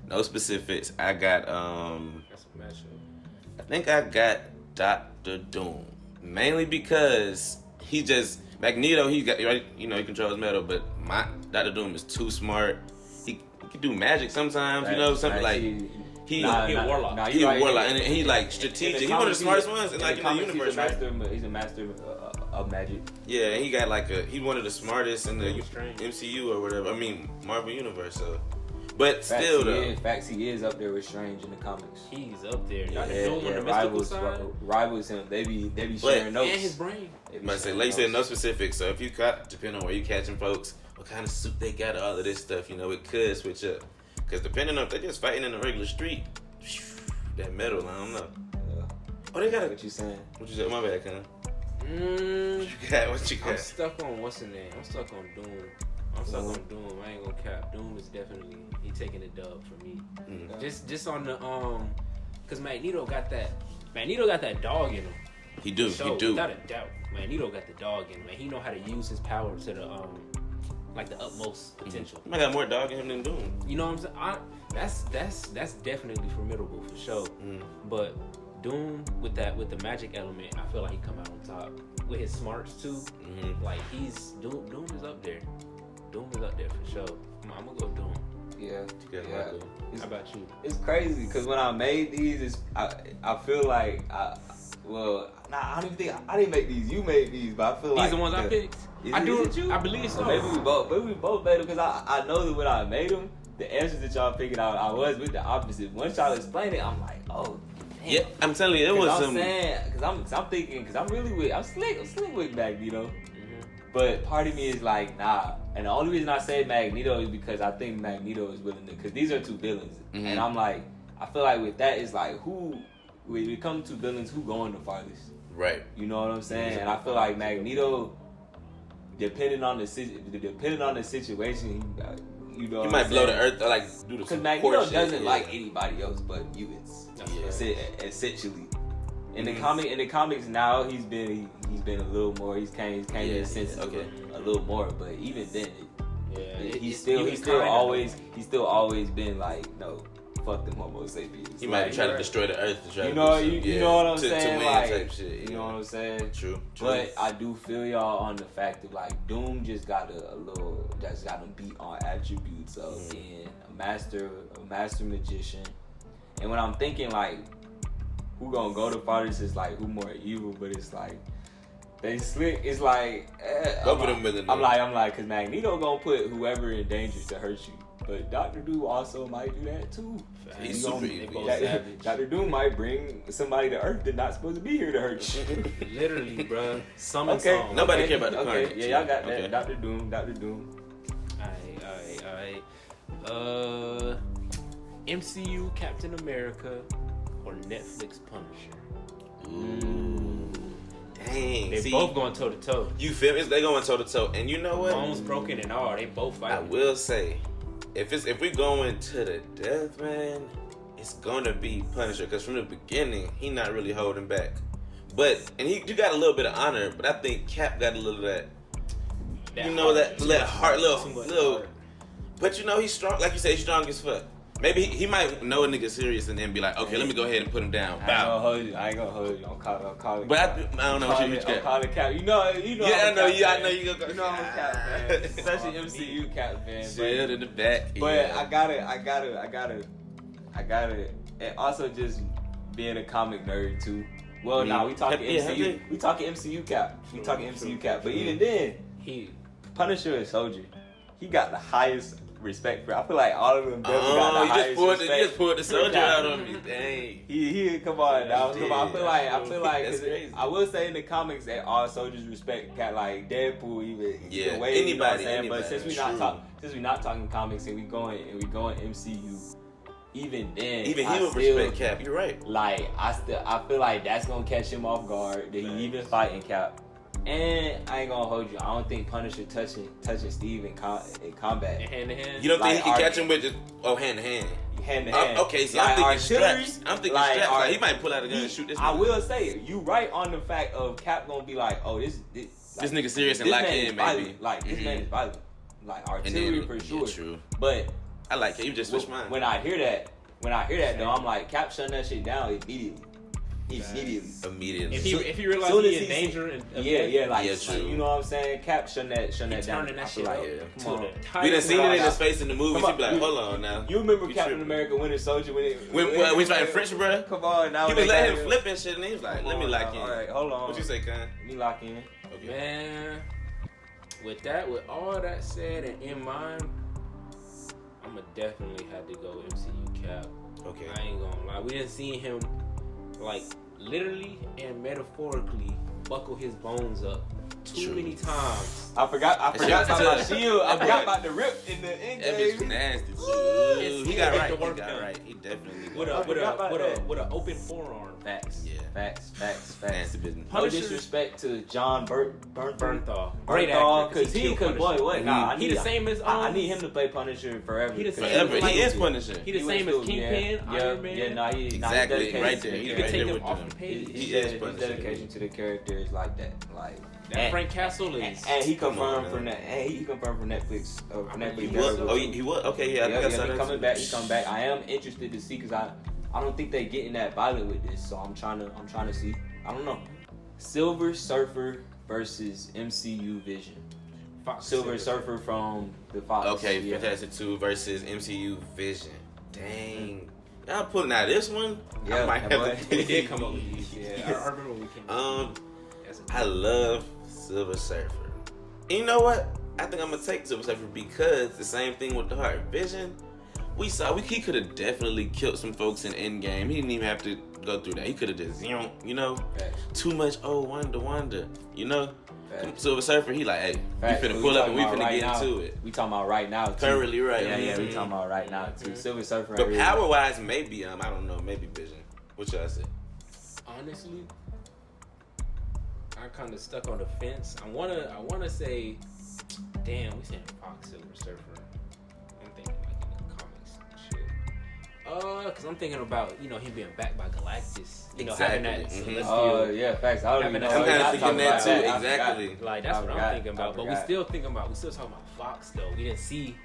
No specifics. I got Sure. That's a matchup. I think I got Doctor Doom mainly because he just Magneto. He got he controls metal, but Doctor Doom is too smart. He can do magic sometimes. Something like he He a warlock. he a warlock, and he like strategic. He's one of the smartest ones in the universe, right? He's a master of magic. Yeah, and he got he's one of the smartest in the He's strange. MCU or whatever. I mean Marvel Universe. So, but still though. Facts, he is up there with Strange in the comics. He's up there. Yeah, Doctor Doom on the mystical side. rivals him. They be sharing notes. And his brain. They be I say, sharing like you said, no notes. specifics. So if you depending on where you catching folks, what kind of suit they got, all of this stuff, it could switch up. Because depending on if they're just fighting in the regular street, that metal, I don't know. Yeah. Oh, they got What you saying? What you said? My bad, Con. What you got? What you I'm got? stuck on what's the name? I'm stuck on Doom. I ain't gonna cap. Doom is definitely he taking the dub for me. Mm. Just on the cause Magneto got that Magneto got that dog in him. He do. Without a doubt. Magneto got the dog in him, man. He know how to use his power to the like the utmost potential. He might got more dog in him than Doom. You know what I'm saying? That's definitely formidable for sure. But Doom with the magic element, I feel like he come out on top with his smarts too. Like Doom is up there. Doom is up there for sure. I'm gonna go Doom. Yeah. How about you? It's crazy because when I made these, I feel like I don't even think I didn't make these. You made these, but I feel like these the ones I picked. I believe so. Maybe we both made them because I know that when I made them, the answers that y'all figured out, I was with the opposite. Once y'all explained it, I'm like, oh. Damn. Yeah, I'm telling you, it was some. Because I'm thinking, I'm slick with Magneto. But part of me is like, nah. And the only reason I say Magneto is because I think Magneto is willing to, because these are two villains. And I'm like, I feel like with that, it's like, when it comes to villains, who going the farthest? Right. You know what I'm saying? And I feel like Magneto, depending on the situation, you know, he might blow the earth or like do the. Because Magneto doesn't like anybody else but mutants, essentially. In the comics now, he's been a little more. He's came to the sense of a little more. But even then, he's still always been like, no, fuck them Homo sapiens. He might try to destroy the earth to try you know what I'm saying? To win like, type shit. You know what I'm saying? True. But I do feel y'all on the fact that like Doom just got him beat on attributes of being a master magician. And when I'm thinking like, who gonna go the farthest, is like who more evil, but it's like they slick. It's like I'm like, because Magneto gonna put whoever in danger to hurt you, but Dr. Doom also might do that too. He's super evil. Dr. Doom might bring somebody to Earth that's not supposed to be here to hurt you. Literally, bro. Summon song. Nobody care about the carnage. Yeah, y'all got that. Dr. Doom. Alright. MCU Captain America or Netflix Punisher? Ooh. Dang. They both going toe to toe. You feel me? They going toe to toe. And you know what? Bones broken and all. They both fighting. I will say, if we going to the death, man, it's gonna be Punisher. Because from the beginning, he not really holding back. You got a little bit of honor, but I think Cap got a little of that. That heart, little. But you know, he's strong. Like you say, he's strong as fuck. Maybe he might know a nigga serious and then be like, okay, let me go ahead and put him down. I ain't gonna hold you. I'm calling it. But I don't know what you I'm calling Cap. You know. Yeah, I know you gonna go. You know I'm a Cap fan. Such an MCU Cap fan. Shit in the back. But I gotta. And also just being a comic nerd too. Well, we talking MCU. We talking MCU Cap. But even then, Punisher and Soldier, he got the highest respect for. I feel like all of them got the highest respect. You just pulled the Soldier out on me. Dang. He come on now. Come on. I feel like that's crazy. I will say in the comics that all soldiers respect got like Deadpool even. Yeah. Way, Anybody. But since we not talking comics and we going MCU, even then, he would respect Cap. You're right. Like I feel like that's gonna catch him off guard that he even fighting Cap. And I ain't gonna hold you. I don't think Punisher touching Steve in combat. Hand to hand. You don't think he can catch him with just hand to hand? Hand to hand. Okay, so I'm thinking straps. Like, he might pull out a gun and shoot this. I will say you right on the fact of Cap gonna be like, oh this nigga serious and lock in maybe. Like this man is violent. Like artillery for sure. Yeah, true. But I like it. You just switch mine. When I hear that though, I'm like Cap shutting that shit down immediately. Immediately. If you realize he's in danger and true. You know what I'm saying? Cap shutting that down. Turning that shit Come on. We done seen it in his face in the movies. He be like, hold on now. You remember Captain America Winter Soldier when he's like French, bro? Come on now. He be letting him flip and shit, and he was like, let me lock in. All right, hold on. What you say, Con? Let me lock in. Okay. Man, with all that said and in mind, I'ma definitely have to go MCU Cap. Okay. I ain't gonna lie. We didn't see him like literally and metaphorically buckle his bones up too many times. I forgot about my shield. I forgot about the rip in the end That bitch was game. nasty. He got right. He definitely with an open forearm. Facts. Yeah. Facts. Fancy business. No Punisher- disrespect to John Bernthal. Great Bernthal, actor. because he could, boy, what? Nah, I He need the same as I need him to play Punisher forever. He the same Forever. as He is Punisher. He the same as Kingpin, Iron Man. Yeah, nah, he Exactly. dedicated Right to there. the He's You character. can take there him with off them. the page. He His is Punisher. dedication to the character is like that. Like That Frank Castle is. and he Come on, confirmed man. he confirmed from Netflix. For Netflix. He that was. will Oh, too. he was. Okay, yeah. I think I saw he that coming too. back. He come back. I am interested to see because I don't think they getting that violent with this. So I'm trying to see. I don't know. Silver Surfer versus MCU Vision. Fox Silver Surfer from the Fox. Okay, yeah. Fantastic 2 versus MCU Vision. Dang. Y'all pulling out this one? Yeah, I might have boy. to. We did come up with these. Yeah, I remember when we came up. I love Silver Surfer. And you know what? I think I'm gonna take Silver Surfer because the same thing with the Heart. Vision, he could have definitely killed some folks in Endgame. He didn't even have to go through that. He could have just, you know, Facts. too much. Oh, Wonder, you know. Facts. Silver Surfer, he like, hey, Facts. we finna We pull up and we talking about finna get right into now. it. We talking about right now. Too. Currently, right? Yeah, we Mhm. talking about right now too. Silver Surfer. But really- power wise, maybe I don't know, maybe Vision. What y'all say? Honestly, I'm kind of stuck on the fence. I wanna say, damn, we saying Fox Silver Surfer. I'm thinking like in the comics and shit. Cause I'm thinking about him being backed by Galactus. Having that Exactly. Mhm. Oh celestial. yeah, facts. I don't Having even that- know. I'm kind I of thinking that too. I forgot. Exactly. Like that's I what forgot. I'm thinking about. I But we forgot. still talking about Fox though. We didn't see.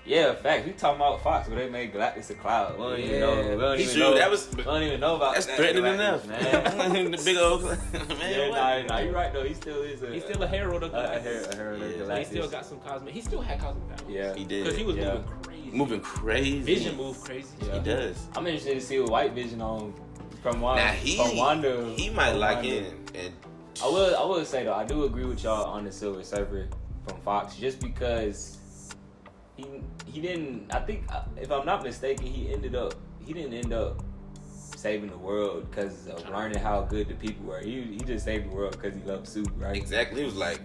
Yeah, facts. We talking about Fox, but they made Galactus a cloud. We don't even know. We don't He even should. know. That was. We don't even know about That's that threatening Galactus, enough, man. the big old man. Yeah, what? nah, you're right though. He still is He's still a herald of a Galactus. herald of Yeah. So Galactus. he still got some cosmic. He still had cosmic powers. Yeah. He did. Because he was Yeah. moving crazy. Moving crazy. Vision moved crazy. Yeah. He does. I'm interested to see what White Vision on from Wanda. Now from Wanda. he might from lock Wanda. in and. I will say though, I do agree with y'all on the Silver Surfer from Fox, just because he didn't. I think if I'm not mistaken, he didn't end up saving the world because of learning how good the people were. He just saved the world because he loved Sue, right? Exactly. He was like,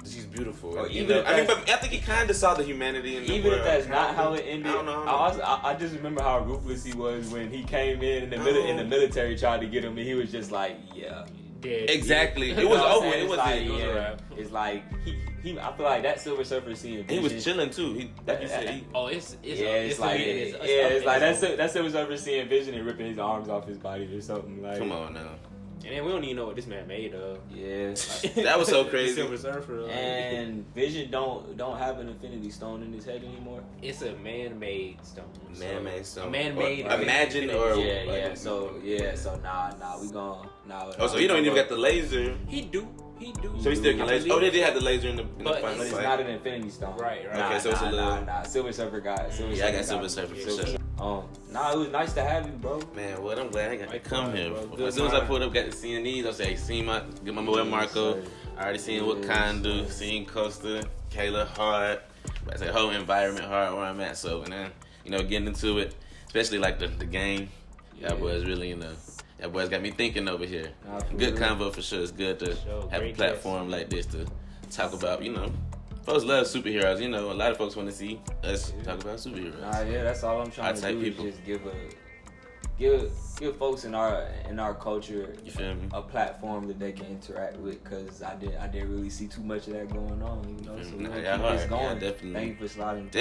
she's beautiful. Or You even know, if I mean, that's- but I think he kind of saw the humanity in the Even world. if that's not kinda. how it ended, I don't know. I just remember how ruthless he was when he came in the middle in the military tried to get him, and he was just like, yeah. Dead. Exactly. You It know was what I'm over. saying? It It's was. like, It was yeah, a wrap. it's like he. I feel like that Silver Surfer scene. He was chilling too. He, like you said, he. Oh, it's like it's like that Silver Surfer seeing Vision and ripping his arms off his body or something like. Come on now. And then we don't even know what this man made of. Yeah. That was so crazy. Silver Surfer. Like, And Vision don't have an Infinity Stone in his head anymore. it's a man-made stone. Man-made stone. A man-made. Or imagine or Yeah. So nah, we gon' nah. Oh, so he don't even got the laser. He do. So he still can laser. Oh, they did have the laser in the But final But it's fight. not an Infinity Stone. Right. Okay, so it's a little- Nah. Silver Surfer got it. Yeah, I got Silver Surfer for sure. Nah, it was nice to have you, bro. Man, what I'm glad I got to Like come fun, here. bro. As soon as I pulled up, got to seeing these, I say, get my boy Marco. I already seen Wakanda, seen Costa, Kayla Hart. I say whole environment hard where I'm at. So, and then getting into it, especially like the game. Y'all boys really, y'all boys got me thinking over here. Nah, for Good real. convo for sure. It's good to Sure, have a great platform like this to talk about. Folks love superheroes. A lot of folks want to see us talk about superheroes. Nah, yeah, that's all I'm trying Our to type do people. is just give folks in our culture You feel me? a platform that they can interact with, because I didn't really see too much of that going on, so we're Nah, gonna y'all keep this hard. going. Yeah, definitely. Thank you for sliding through.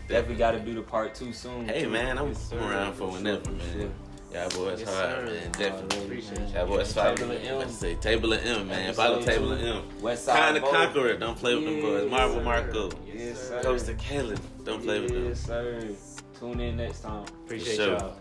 Definitely. Got to do the part 2 soon. Hey too. man, I'm Yes, sir. around for whenever, For man. sure. Y'all boys Yes, hard, sir. man. Definitely. Appreciate you. Y'all boys Table fighting. of M. Let's say Table of M, man. Episode Follow Table of 2. M. West Side Kind of Vote. Conqueror. Don't play with them boys. Yes, Marvel sir. Marco. Yes, sir. Coach to Caleb. Don't play with them. Yes, sir. Tune in next time. Appreciate For sure. y'all.